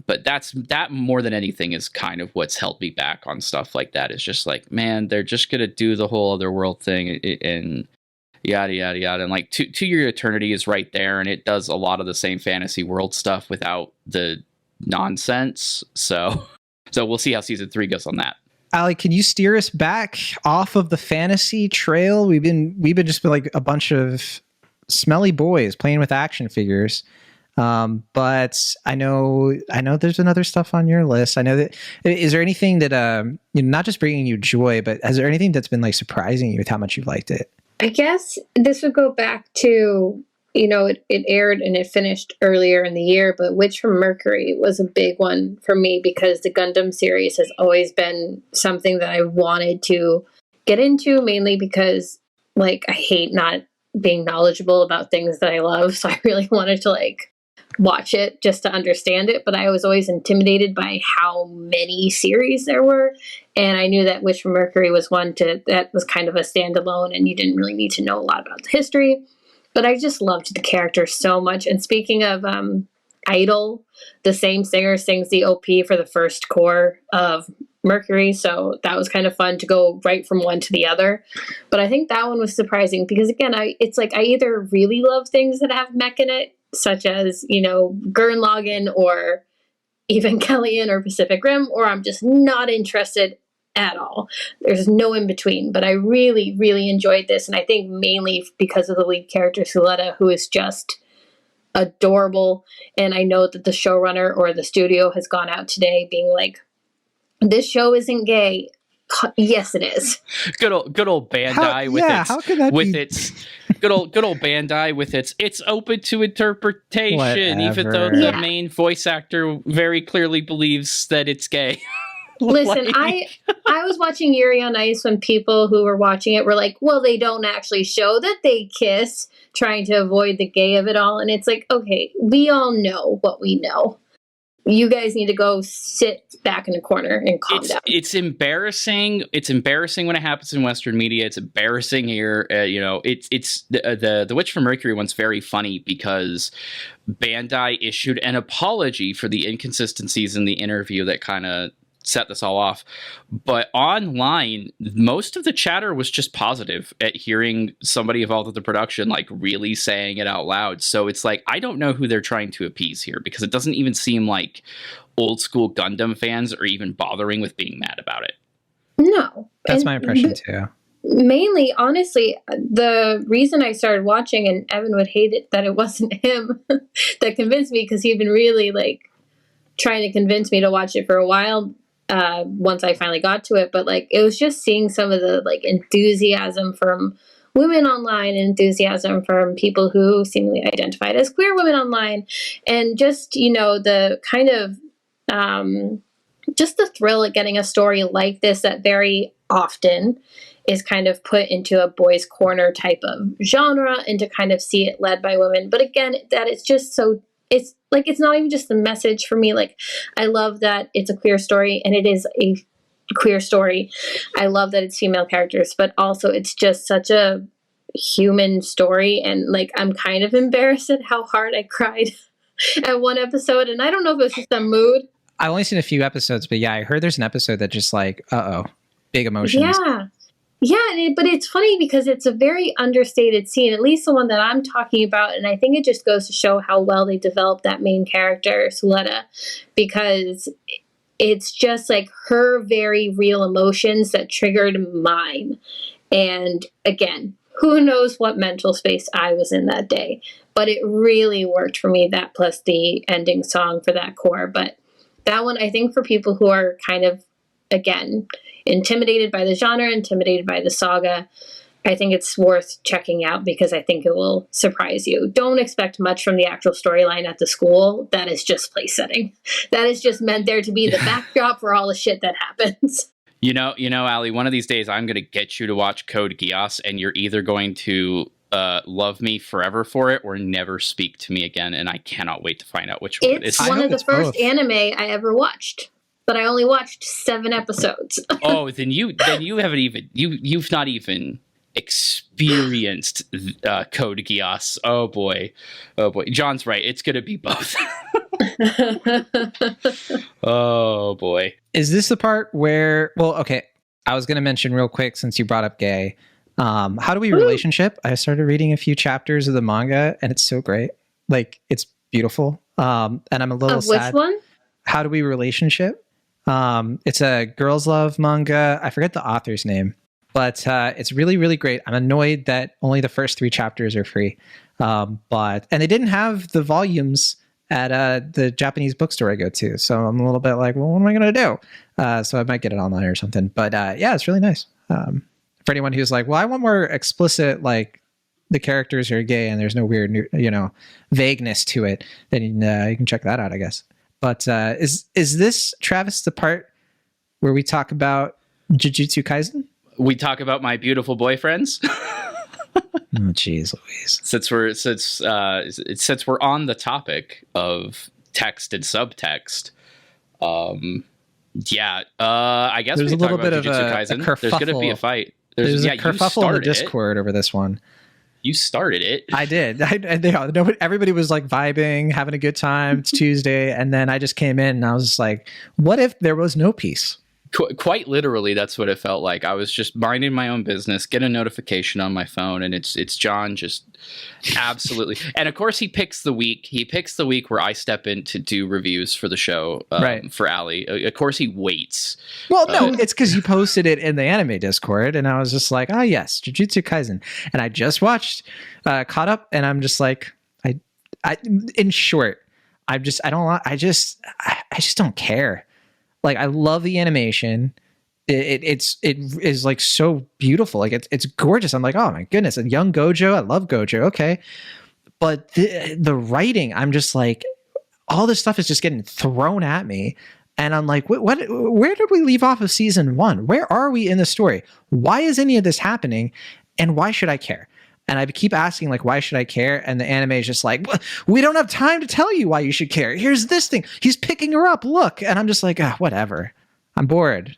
but that more than anything is kind of what's held me back on stuff like that. Is just like, man, they're just gonna do the whole other world thing, and yada yada yada, and like to Your Eternity is right there, and it does a lot of the same fantasy world stuff without the nonsense. So we'll see how season 3 goes on that. Ali, can you steer us back off of the fantasy trail? We've been just like a bunch of smelly boys playing with action figures. But I know there's another stuff on your list. I know that, is there anything that, not just bringing you joy, but is there anything that's been like surprising you with how much you've liked it? I guess this would go back to, it aired and it finished earlier in the year, but Witch from Mercury was a big one for me because the Gundam series has always been something that I wanted to get into, mainly because I hate not being knowledgeable about things that I love. So I really wanted to watch it just to understand it. But I was always intimidated by how many series there were. And I knew that Witch from Mercury was one that was kind of a standalone and you didn't really need to know a lot about the history. But I just loved the character so much. And speaking of Idol, the same singer sings the OP for the first core of Mercury. So that was kind of fun to go right from one to the other. But I think that one was surprising because, again, it's I either really love things that have mech in it, such as, Gurren Lagann or Evangelion or Pacific Rim, or I'm just not interested at all. There's no in between, but I really, really enjoyed this. And I think mainly because of the lead character, Suletta, who is just adorable. And I know that the showrunner or the studio has gone out today being like, this show isn't gay. Yes, it is. Good old Bandai good old Bandai with it's open to interpretation, whatever. Even though the main voice actor very clearly believes that it's gay. Listen, I was watching Yuri on Ice when people who were watching it were like, well, they don't actually show that they kiss, trying to avoid the gay of it all. And it's like, okay, we all know what we know. You guys need to go sit back in a corner and calm down. It's embarrassing. It's embarrassing when it happens in Western media. It's embarrassing here. It's the Witch from Mercury one's very funny because Bandai issued an apology for the inconsistencies in the interview that kind of set this all off. But online, most of the chatter was just positive at hearing somebody involved with the production really saying it out loud. So it's I don't know who they're trying to appease here, because it doesn't even seem like old school Gundam fans are even bothering with being mad about it. No. That's my impression too. Mainly, honestly, the reason I started watching, and Evan would hate it that it wasn't him that convinced me, because he'd been really trying to convince me to watch it for a while. Once I finally got to it, but it was just seeing some of the enthusiasm from women online, enthusiasm from people who seemingly identified as queer women online, and just the kind of just the thrill at getting a story like this that very often is kind of put into a boys' corner type of genre, and to kind of see it led by women. But again, that it's just so. It's not even just the message for me. I love that it's a queer story, and it is a queer story. I love that it's female characters, but also it's just such a human story. And I'm kind of embarrassed at how hard I cried at one episode. And I don't know if it was just a mood. I've only seen a few episodes, but yeah, I heard there's an episode that just big emotions. Yeah, but it's funny because it's a very understated scene, at least the one that I'm talking about, and I think it just goes to show how well they developed that main character, Suletta, because it's just her very real emotions that triggered mine. And again, who knows what mental space I was in that day, but it really worked for me, that plus the ending song for that core. But that one, I think for people who are kind of, again, intimidated by the genre, intimidated by the saga, I think it's worth checking out because I think it will surprise you. Don't expect much from the actual storyline at the school. That is just place setting. That is just meant there to be the backdrop for all the shit that happens. Ali, one of these days I'm going to get you to watch Code Geass, and you're either going to love me forever for it or never speak to me again, and I cannot wait to find out which one it is. It's one of the first anime I ever watched. But I only watched 7 episodes. Oh, then you haven't even you've not even experienced Code Geass. Oh boy, John's right. It's gonna be both. Oh boy. Is this the part where? Well, okay. I was gonna mention real quick since you brought up gay. How Do We Relationship? I started reading a few chapters of the manga, and it's so great. Like, it's beautiful. And I'm a little sad. Which one? How Do We Relationship? It's a girls' love manga. I forget the author's name, but it's really, really great. I'm annoyed that only the first 3 chapters are free. And they didn't have the volumes at the Japanese bookstore I go to. So I'm a little bit like, well, what am I going to do? So I might get it online or something. But yeah, it's really nice. For anyone who's like, well, I want more explicit, like the characters are gay and there's no weird, vagueness to it, then you can check that out, I guess. But is this, Travis, the part where we talk about Jujutsu Kaisen? We talk about my beautiful boyfriends. Oh, geez, Louise. Since we're on the topic of text and subtext, I guess there's we a can little talk about bit of Jujutsu a Kaisen. kerfuffle. There's going to be a fight. There's a kerfuffle in the Discord over this one. You started it. I did. Everybody was like vibing, having a good time. It's Tuesday, and then I just came in and I was just like, "What if there was no peace?" Quite literally, that's what it felt like. I was just minding my own business, get a notification on my phone, and it's John just absolutely. And of course, he picks the week. He picks the week where I step in to do reviews for the show, right, for Ali. Of course, he waits. Well, no, it's because you posted it in the anime Discord, and I was just like, "Oh yes, Jujutsu Kaisen," and I just watched, caught up, and I'm just like, I in short, I just don't care. Like, I love the animation. It is like so beautiful. Like it's gorgeous. I'm like, oh my goodness. And young Gojo. I love Gojo. Okay. But the writing, I'm just like, all this stuff is just getting thrown at me. And I'm like, where did we leave off of season 1? Where are we in the story? Why is any of this happening? And why should I care? And I keep asking, like, why should I care? And the anime is just like, we don't have time to tell you why you should care. Here's this thing. He's picking her up. Look. And I'm just like, whatever. I'm bored.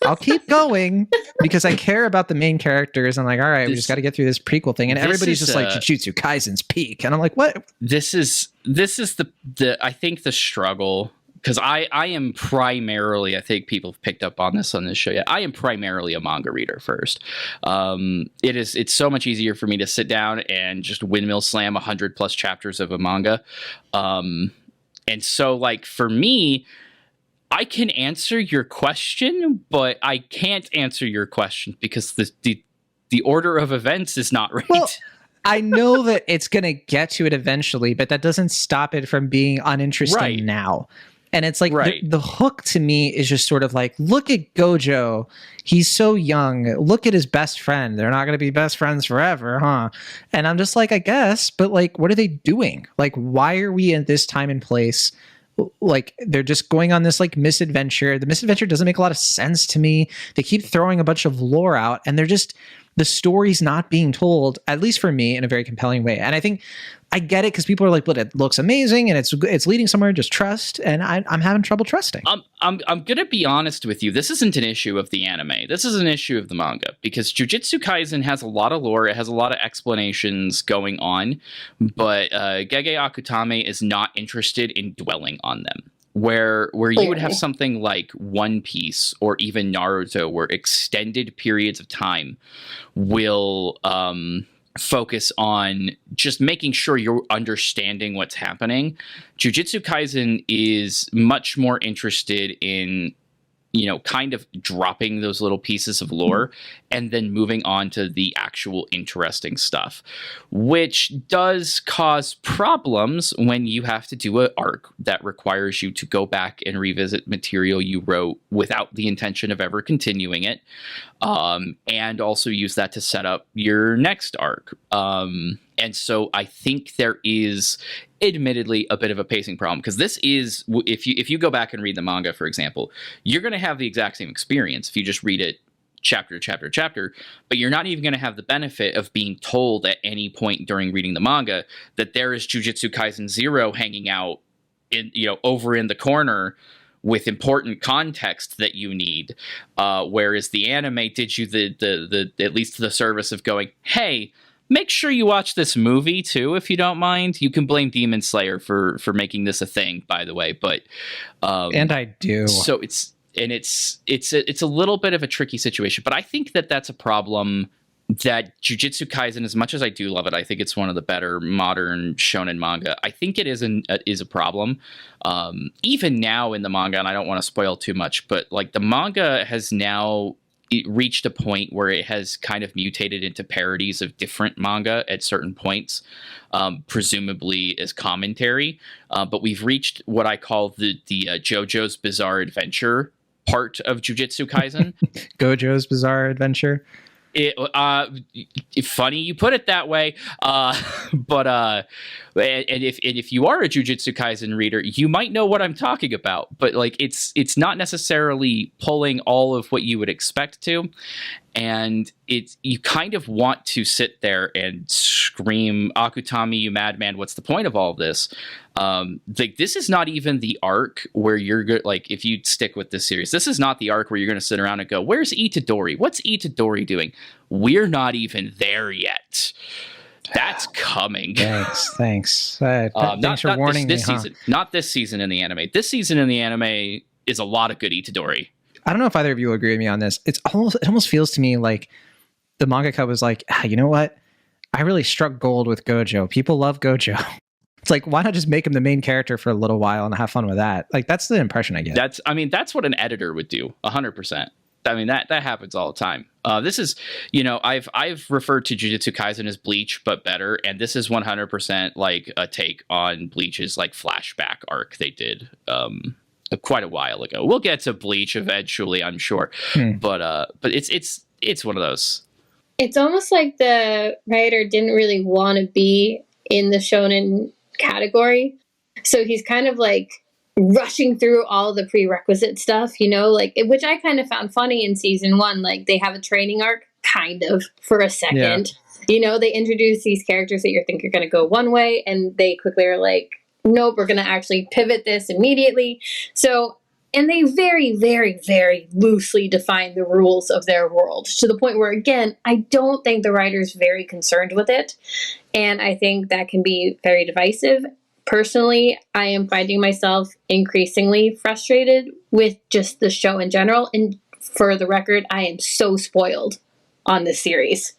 I'll keep going because I care about the main characters. I'm like, all right, we just got to get through this prequel thing. And everybody's just like, Jujutsu Kaisen's peak. And I'm like, what? This is the I think the struggle. Because I am primarily, I think people have picked up on this show yet. I am primarily a manga reader first. It's so much easier for me to sit down and just windmill slam 100+ chapters of a manga. And so, like, for me, I can answer your question, but I can't answer your question because the order of events is not right. Well, I know that it's going to get to it eventually, but that doesn't stop it from being uninteresting now. And it's like the hook to me is just sort of like, look at Gojo. He's so young. Look at his best friend. They're not going to be best friends forever, huh? And I'm just like, I guess, but like, what are they doing? Like, why are we in this time and place? Like, they're just going on this like misadventure. The misadventure doesn't make a lot of sense to me. They keep throwing a bunch of lore out, and the story's not being told, at least for me, in a very compelling way. And I think I get it because people are like, but it looks amazing and it's leading somewhere, just trust. And I'm having trouble trusting. I'm going to be honest with you. This isn't an issue of the anime. This is an issue of the manga because Jujutsu Kaisen has a lot of lore. It has a lot of explanations going on, but Gege Akutame is not interested in dwelling on them. Where you would have something like One Piece or even Naruto, where extended periods of time will focus on just making sure you're understanding what's happening. Jujutsu Kaisen is much more interested in, kind of dropping those little pieces of lore and then moving on to the actual interesting stuff, which does cause problems when you have to do an arc that requires you to go back and revisit material you wrote without the intention of ever continuing it, and also use that to set up your next arc. And so I think there is admittedly a bit of a pacing problem because this is, if you go back and read the manga, for example, you're going to have the exact same experience if you just read it chapter to chapter to chapter, but you're not even going to have the benefit of being told at any point during reading the manga that there is Jujutsu Kaisen 0 hanging out in, over in the corner with important context that you need. Whereas the anime did you the at least the service of going, hey, make sure you watch this movie too, if you don't mind. You can blame Demon Slayer for making this a thing, by the way, but and I do. So it's a little bit of a tricky situation, but I think that that's a problem that Jujutsu Kaisen, as much as I do love it, I think it's one of the better modern shonen manga. I think it is a problem. Even now in the manga, and I don't want to spoil too much, but like the manga has now reached a point where it has kind of mutated into parodies of different manga at certain points, presumably as commentary. But we've reached what I call the JoJo's Bizarre Adventure part of Jujutsu Kaisen. Gojo's Bizarre Adventure. Funny you put it that way, but if you are a Jujutsu Kaisen reader, you might know what I'm talking about. But like, it's not necessarily pulling all of what you would expect to, and you kind of want to sit there and scream, "Akutami, you madman! What's the point of all of this?" Like, this is not even the arc where you're good. Like, if you stick with this series, this is not the arc where you're going to sit around and go, "Where's Itadori? What's Itadori doing?" We're not even there yet. That's coming. Thanks. Thanks for warning me. Season. Not this season in the anime. This season in the anime is a lot of good Itadori. I don't know if either of you will agree with me on this. It almost feels to me like the mangaka was like, you know what? I really struck gold with Gojo. People love Gojo. It's like, why not just make him the main character for a little while and have fun with that? Like, that's the impression I get. That's what an editor would do. 100%. I mean, that happens all the time. This is, I've referred to Jujutsu Kaisen as Bleach, but better. And this is 100% like a take on Bleach's like flashback arc they did quite a while ago. We'll get to Bleach eventually, I'm sure. But it's one of those. It's almost like the writer didn't really want to be in the shonen category. So he's kind of like rushing through all the prerequisite stuff, like, which I kind of found funny in season 1. Like, they have a training arc kind of for a second. Yeah. They introduce these characters that you think are going to go one way, and they quickly are like, nope, we're going to actually pivot this immediately. So, and they very, very, very loosely define the rules of their world, to the point where, again, I don't think the writer's very concerned with it. And I think that can be very divisive. Personally, I am finding myself increasingly frustrated with just the show in general. And for the record, I am so spoiled on this series.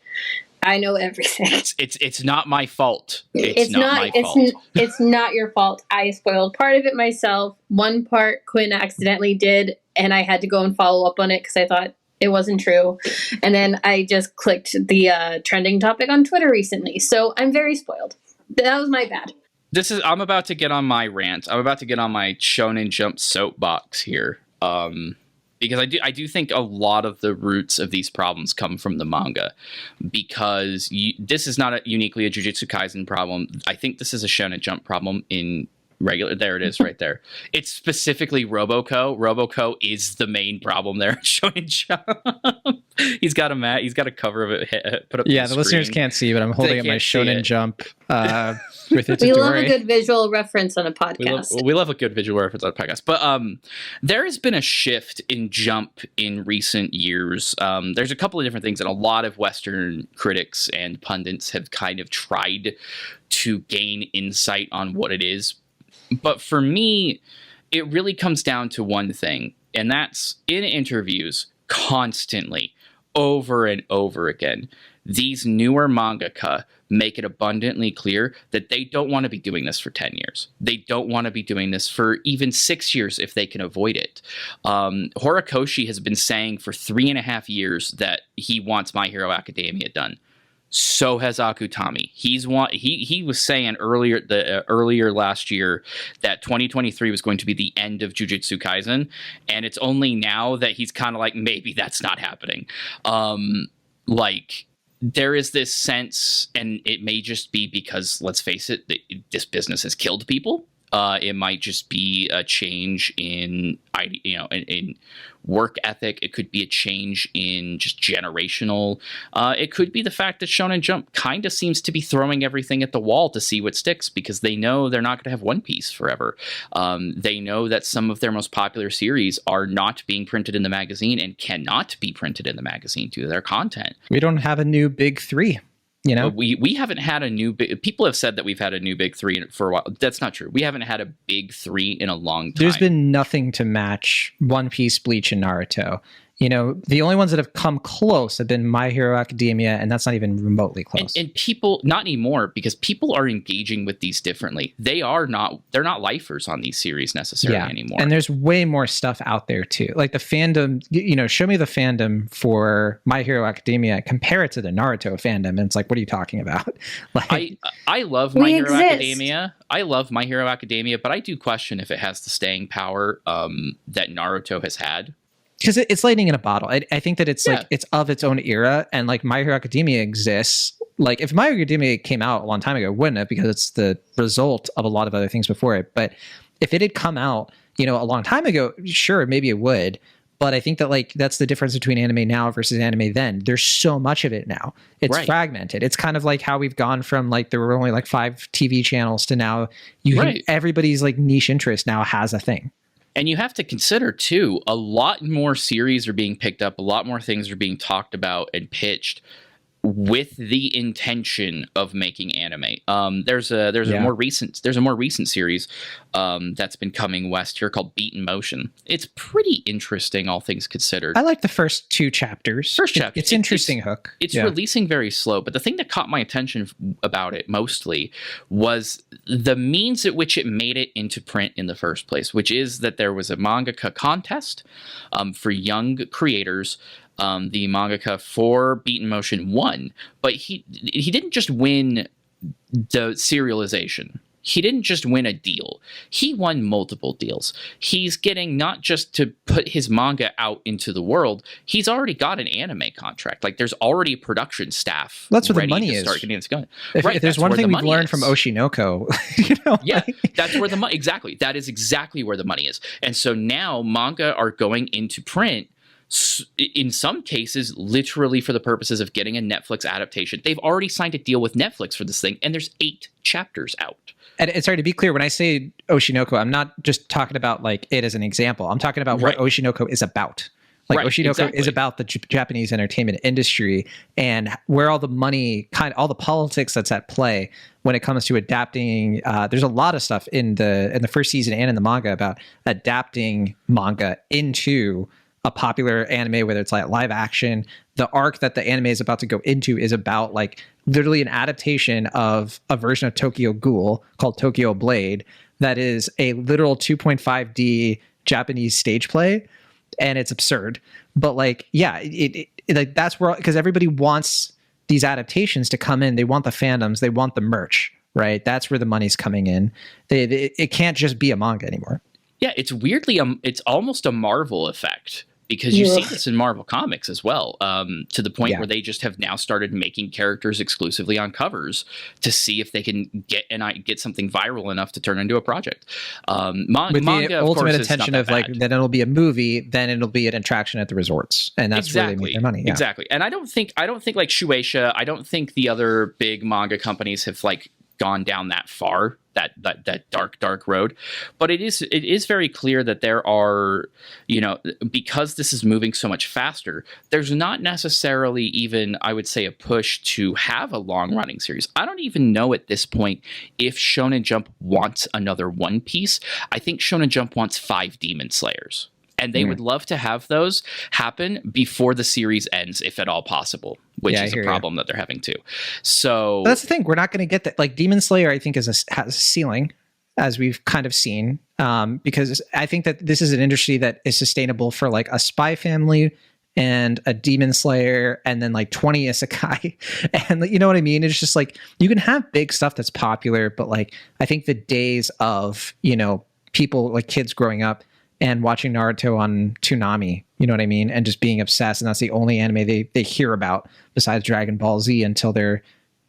I know everything. It's not my fault. It's not my fault. It's not your fault. I spoiled part of it myself. One part Quinn accidentally did, and I had to go and follow up on it because I thought it wasn't true. And then I just clicked the trending topic on Twitter recently. So I'm very spoiled. That was my bad. I'm about to get on my rant. I'm about to get on my Shonen Jump soapbox here. Because I do think a lot of the roots of these problems come from the manga, because this is not uniquely a Jujutsu Kaisen problem. I think this is a Shonen Jump problem in regular. There it is right there. It's specifically Roboco. Roboco is the main problem there. Shonen Jump. He's got a cover of it put up. Yeah, the listeners can't see, but I'm holding up my Shonen Jump with Itadori. We love a good visual reference on a podcast. We love a good visual reference on a podcast. But there has been a shift in Jump in recent years. There's a couple of different things, and a lot of Western critics and pundits have kind of tried to gain insight on what it is. But for me, it really comes down to one thing, and that's in interviews constantly, over and over again, these newer mangaka make it abundantly clear that they don't want to be doing this for 10 years. They don't want to be doing this for even 6 years if they can avoid it. Horikoshi has been saying for 3.5 years that he wants My Hero Academia done. So has Akutami. He was saying earlier last year that 2023 was going to be the end of Jujutsu Kaisen, and it's only now that he's kind of like, maybe that's not happening. Like, there is this sense, and it may just be because, let's face it, this business has killed people. It might just be a change in work ethic. It could be a change in just generational. It could be the fact that Shonen Jump kind of seems to be throwing everything at the wall to see what sticks, because they know they're not going to have One Piece forever. They know that some of their most popular series are not being printed in the magazine and cannot be printed in the magazine due to their content. We don't have a new big three. We haven't had a new big. People have said that we've had a new big three for a while. That's not true. We haven't had a big three in a long time. There's been nothing to match One Piece, Bleach, and Naruto. The only ones that have come close have been My Hero Academia, and that's not even remotely close. And people, not anymore, because people are engaging with these differently. They're not lifers on these series necessarily anymore. And there's way more stuff out there too. Like the fandom, show me the fandom for My Hero Academia, compare it to the Naruto fandom, and it's like, what are you talking about? Like, I love My Hero Academia. I love My Hero Academia, but I do question if it has the staying power that Naruto has had. Because it's lightning in a bottle. I think that it's like it's of its own era, and like My Hero Academia exists. Like if My Hero Academia came out a long time ago, it wouldn't have, because it's the result of a lot of other things before it. But if it had come out, a long time ago, sure, maybe it would. But I think that like that's the difference between anime now versus anime then. There's so much of it now. It's fragmented. It's kind of like how we've gone from like there were only like 5 TV channels to now everybody's like niche interest now has a thing. And you have to consider, too, a lot more series are being picked up. A lot more things are being talked about and pitched with the intention of making anime. There's a more recent series that's been coming west here called Beat in Motion. It's pretty interesting, all things considered. I like the first 2 chapters. It's interesting hook. It's releasing very slow, but the thing that caught my attention about it mostly was the means at which it made it into print in the first place, which is that there was a mangaka contest for young creators. The mangaka for Beat in Motion won, but he didn't just win the serialization. He didn't just win a deal. He won multiple deals. He's getting not just to put his manga out into the world. He's already got an anime contract. Like there's already production staff. That's where the money is. If there's one thing we've learned from Oshinoko, that's where the money. Exactly. That is exactly where the money is. And so now manga are going into print. In some cases, literally for the purposes of getting a Netflix adaptation. They've already signed a deal with Netflix for this thing, and there's 8 chapters out. And sorry, to be clear, when I say Oshinoko, I'm not just talking about like it as an example. I'm talking about what Oshinoko is about. Like Oshinoko is about the Japanese entertainment industry and where all the money, all the politics that's at play when it comes to adapting. There's a lot of stuff in the first season and in the manga about adapting manga into a popular anime, whether it's like live action. The arc that the anime is about to go into is about like literally an adaptation of a version of Tokyo Ghoul called Tokyo Blade that is a literal 2.5D Japanese stage play, and it's absurd. But like, it like that's where, because everybody wants these adaptations to come in. They want the fandoms, they want the merch, right? That's where the money's coming in. It can't just be a manga anymore. Yeah, it's weirdly it's almost a Marvel effect. Because you see this in Marvel Comics as well, to the point where they just have now started making characters exclusively on covers to see if they can get something viral enough to turn into a project. With manga, the ultimate intention of like then it'll be a movie, then it'll be an attraction at the resorts, and that's where they make their money. Yeah. Exactly, and I don't think like Shueisha, I don't think the other big manga companies have like gone down that far. That dark road, but it is very clear that there are, because this is moving so much faster, there's not necessarily even, I would say, a push to have a long running series. I don't even know at this point if Shonen Jump wants another One Piece. I think Shonen Jump wants 5 Demon Slayers. And they would love to have those happen before the series ends, if at all possible, which is a problem that they're having too. So that's the thing. We're not going to get that. Like Demon Slayer, I think has a ceiling, as we've kind of seen, because I think that this is an industry that is sustainable for like a Spy Family and a Demon Slayer and then like 20 isekai. And you know what I mean? It's just like you can have big stuff that's popular, but like I think the days of, people like kids growing up and watching Naruto on Toonami, you know what I mean? And just being obsessed. And that's the only anime they hear about besides Dragon Ball Z until they're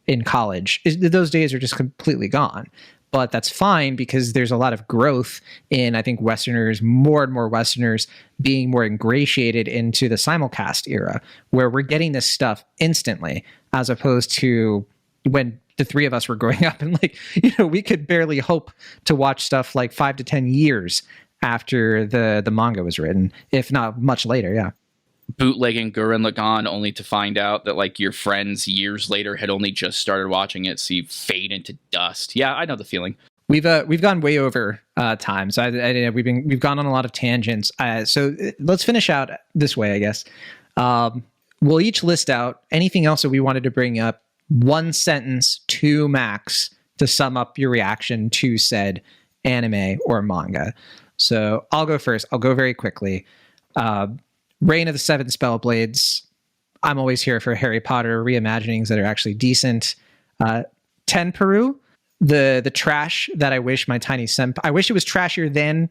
in college. Those days are just completely gone. But that's fine because there's a lot of growth in, I think, Westerners, more and more Westerners being more ingratiated into the simulcast era, where we're getting this stuff instantly, as opposed to when the 3 of us were growing up and like, we could barely hope to watch stuff like 5 to 10 years after the manga was written, if not much later. Yeah. Bootlegging Gurren Lagann only to find out that like your friends years later had only just started watching it, so you fade into dust. Yeah, I know the feeling. We've gone way over time, so we've gone on a lot of tangents. So let's finish out this way, I guess. We'll each list out anything else that we wanted to bring up, one sentence, two max, to sum up your reaction to said anime or manga. So I'll go first. I'll go very quickly. Reign of the Seven Spellblades. I'm always here for Harry Potter reimaginings that are actually decent. TenPuru. The trash that I wish my tiny senpai. I wish it was trashier than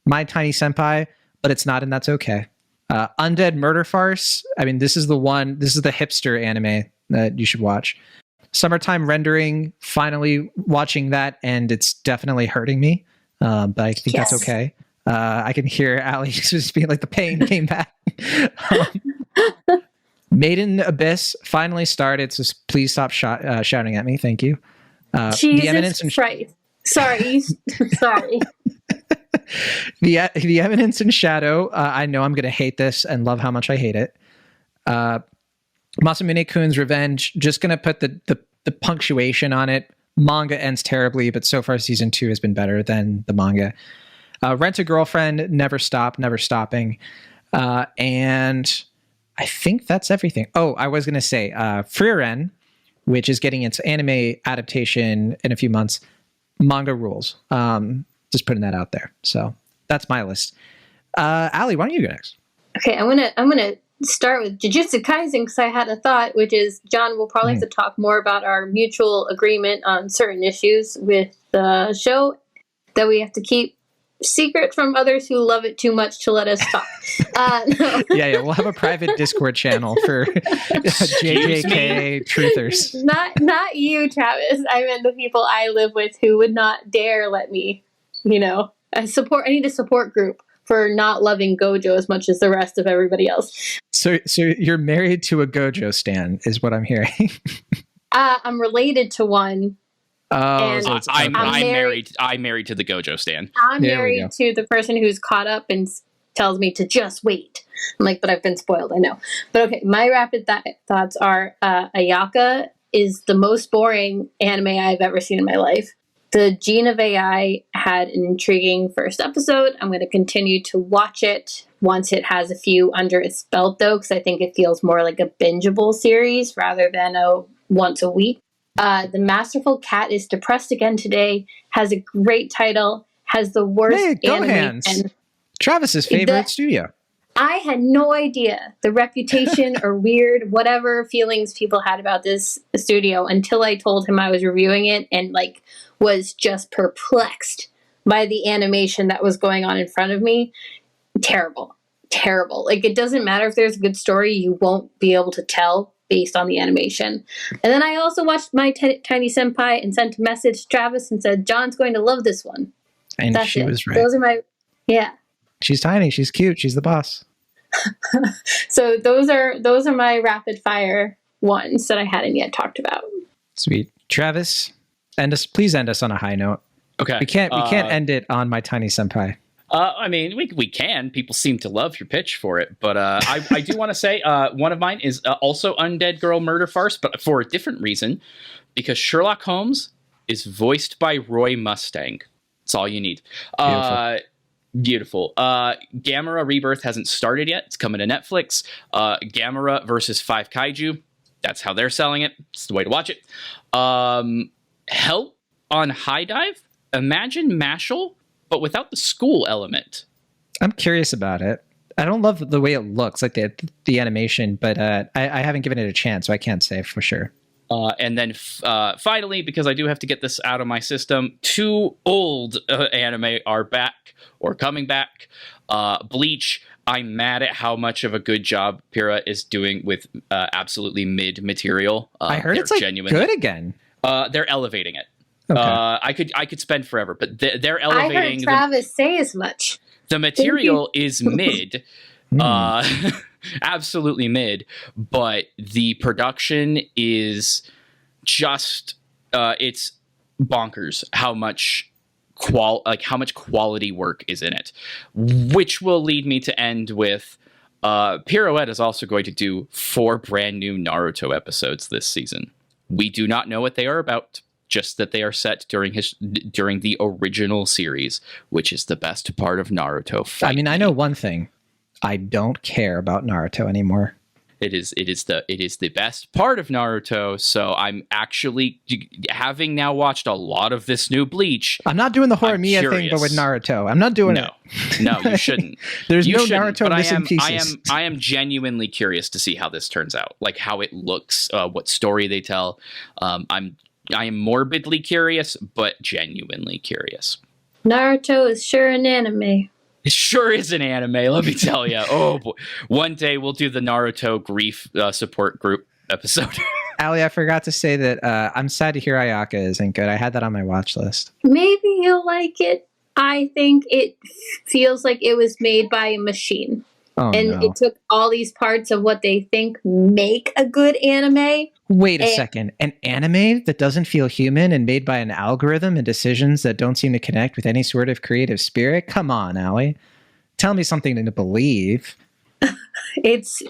my tiny senpai, but it's not, and that's okay. Undead Murder Farce. I mean, this is the one. This is the hipster anime that you should watch. Summertime Rendering. Finally watching that, and it's definitely hurting me. But I think that's okay. I can hear Ali just being like the pain came back. Maiden Abyss finally started, so please stop shouting at me. Thank you. Jesus the Eminence and sorry. the Eminence and Shadow. I know I'm going to hate this and love how much I hate it. Masamune-kun's Revenge. Just going to put the punctuation on it. Manga ends terribly, but so far season 2 has been better than the manga. Rent a Girlfriend. Never stopping. And I think that's everything. Oh, I was going to say Frieren, which is getting its anime adaptation in a few months. Manga rules. Just putting that out there. So that's my list. Ali, why don't you go next? Okay, I'm gonna start with Jujutsu Kaisen because I had a thought, which is John will probably have to talk more about our mutual agreement on certain issues with the show that we have to keep secret from others who love it too much to let us talk. No. Yeah, we'll have a private Discord channel for JJK truthers. Not you, Travis. I meant the people I live with who would not dare let me, I need a support group for not loving Gojo as much as the rest of everybody else. So you're married to a Gojo stan, is what I'm hearing. I'm related to one. Oh, so I'm married to the Gojo stan. I'm married to the person who's caught up and tells me to just wait. I'm like, but I've been spoiled, I know. But okay, my rapid thoughts are Ayaka is the most boring anime I've ever seen in my life. The Gene of AI had an intriguing first episode. I'm going to continue to watch it once it has a few under its belt, though, because I think it feels more like a bingeable series rather than a once a week. The Masterful Cat is depressed again today, has a great title, has the worst animation. Travis's favorite studio. I had no idea the reputation or weird whatever feelings people had about this studio until I told him I was reviewing it and was just perplexed by the animation that was going on in front of me. Terrible. It doesn't matter if there's a good story, you won't be able to tell based on the animation. And then I also watched my tiny senpai and sent a message to Travis and said, John's going to love this one. And that's she was right. Those are She's tiny. She's cute. She's the boss. So those are my rapid fire ones that I hadn't yet talked about. Sweet. Travis, please end us on a high note. Okay. We can't end it on my tiny senpai. I mean, we can. People seem to love your pitch for it, but I do want to say one of mine is also Undead Girl Murder Farce, but for a different reason, because Sherlock Holmes is voiced by Roy Mustang. That's all you need. Beautiful. Gamera Rebirth hasn't started yet. It's coming to Netflix. Gamera versus 5 Kaiju. That's how they're selling it. It's the way to watch it. Help on High Dive. Imagine Mashal, but without the school element. I'm curious about it. I don't love the way it looks, like the animation, but I haven't given it a chance, so I can't say for sure. And then finally, because I do have to get this out of my system, 2 old anime are back or coming back. Bleach. I'm mad at how much of a good job Pyrrha is doing with absolutely mid material. I heard it's good again. They're elevating it. Okay. I could spend forever, but they're elevating. I heard Travis say as much. The material is mid, absolutely mid, but the production is just it's bonkers how much quality work is in it, which will lead me to end with Pirouette is also going to do 4 brand new Naruto episodes this season. We do not know what they are about just that they are set during the original series, which is the best part of Naruto. I mean, I know one thing. I don't care about Naruto anymore. It is the best part of Naruto. So I'm actually, having now watched a lot of this new Bleach. I'm not doing the Horimiya thing, but with Naruto. I'm not doing it. No, you shouldn't. There's no Naruto missing pieces. I am genuinely curious to see how this turns out, like how it looks, what story they tell. I am morbidly curious, but genuinely curious. Naruto is sure an anime. It sure is an anime, let me tell you. Oh boy. One day we'll do the Naruto grief support group episode. Ali, I forgot to say that I'm sad to hear Ayaka isn't good. I had that on my watch list. Maybe you'll like it. I think it feels like it was made by a machine. It took all these parts of what they think make a good anime. Wait a second. An anime that doesn't feel human and made by an algorithm and decisions that don't seem to connect with any sort of creative spirit? Come on, Allie. Tell me something to believe. It's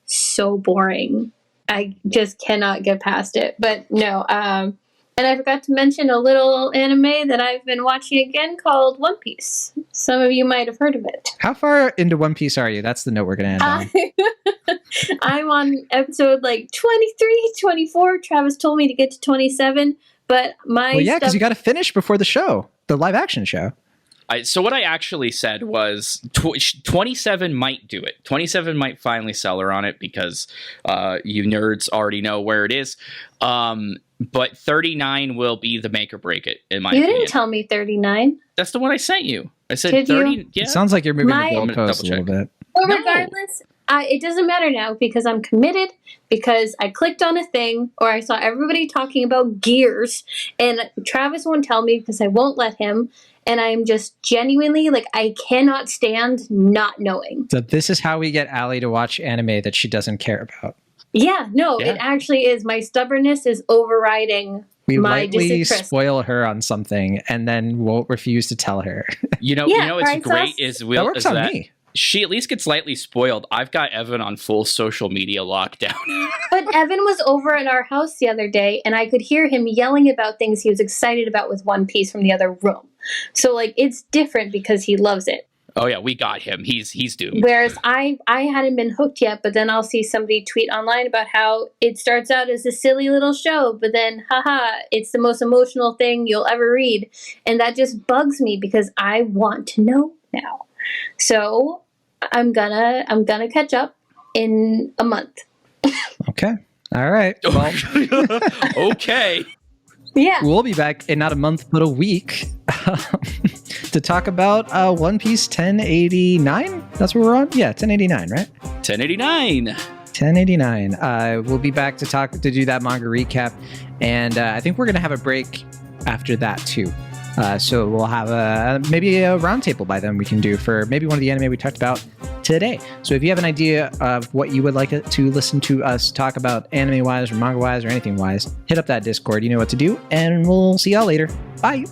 so boring. I just cannot get past it. But no, and I forgot to mention a little anime that I've been watching again called One Piece. Some of you might have heard of it. How far into One Piece are you? That's the note we're going to end on. I'm on episode like 23, 24. Travis told me to get to 27, but because you got to finish before the show, the live action show. So what I actually said was 27 might do it. 27 might finally sell her on it because you nerds already know where it is. But 39 will be the make or break it, in my opinion. You didn't tell me 39. That's the one I sent you. I said Did 30. you? Yeah. It sounds like you're moving the goalpost a little bit. Well, regardless, it doesn't matter now because I'm committed, because I clicked on a thing or I saw everybody talking about gears, and Travis won't tell me because I won't let him. And I'm just genuinely, like, I cannot stand not knowing. So this is how we get Allie to watch anime that she doesn't care about. Yeah, no, it actually is. My stubbornness is overriding we my lightly disinterest. Spoil her on something and then won't refuse to tell her. You know what's great is that works on me. She at least gets lightly spoiled. I've got Evan on full social media lockdown. But Evan was over at our house the other day, and I could hear him yelling about things he was excited about with One Piece from the other room. So, like, it's different because he loves it. Oh yeah, we got him. He's doomed. Whereas I hadn't been hooked yet, but then I'll see somebody tweet online about how it starts out as a silly little show, but then, it's the most emotional thing you'll ever read. And that just bugs me because I want to know now. So I'm gonna catch up in a month. Okay. All right. Well, okay. Yeah. We'll be back in not a month, but a week to talk about One Piece 1089. That's where we're on? Yeah, 1089, right? 1089. 1089. We'll be back to do that manga recap. And I think we're going to have a break after that, too. So we'll have maybe a roundtable by then we can do for maybe one of the anime we talked about today. So if you have an idea of what you would like to listen to us talk about anime-wise or manga-wise or anything-wise, hit up that Discord. You know what to do. And we'll see y'all later. Bye.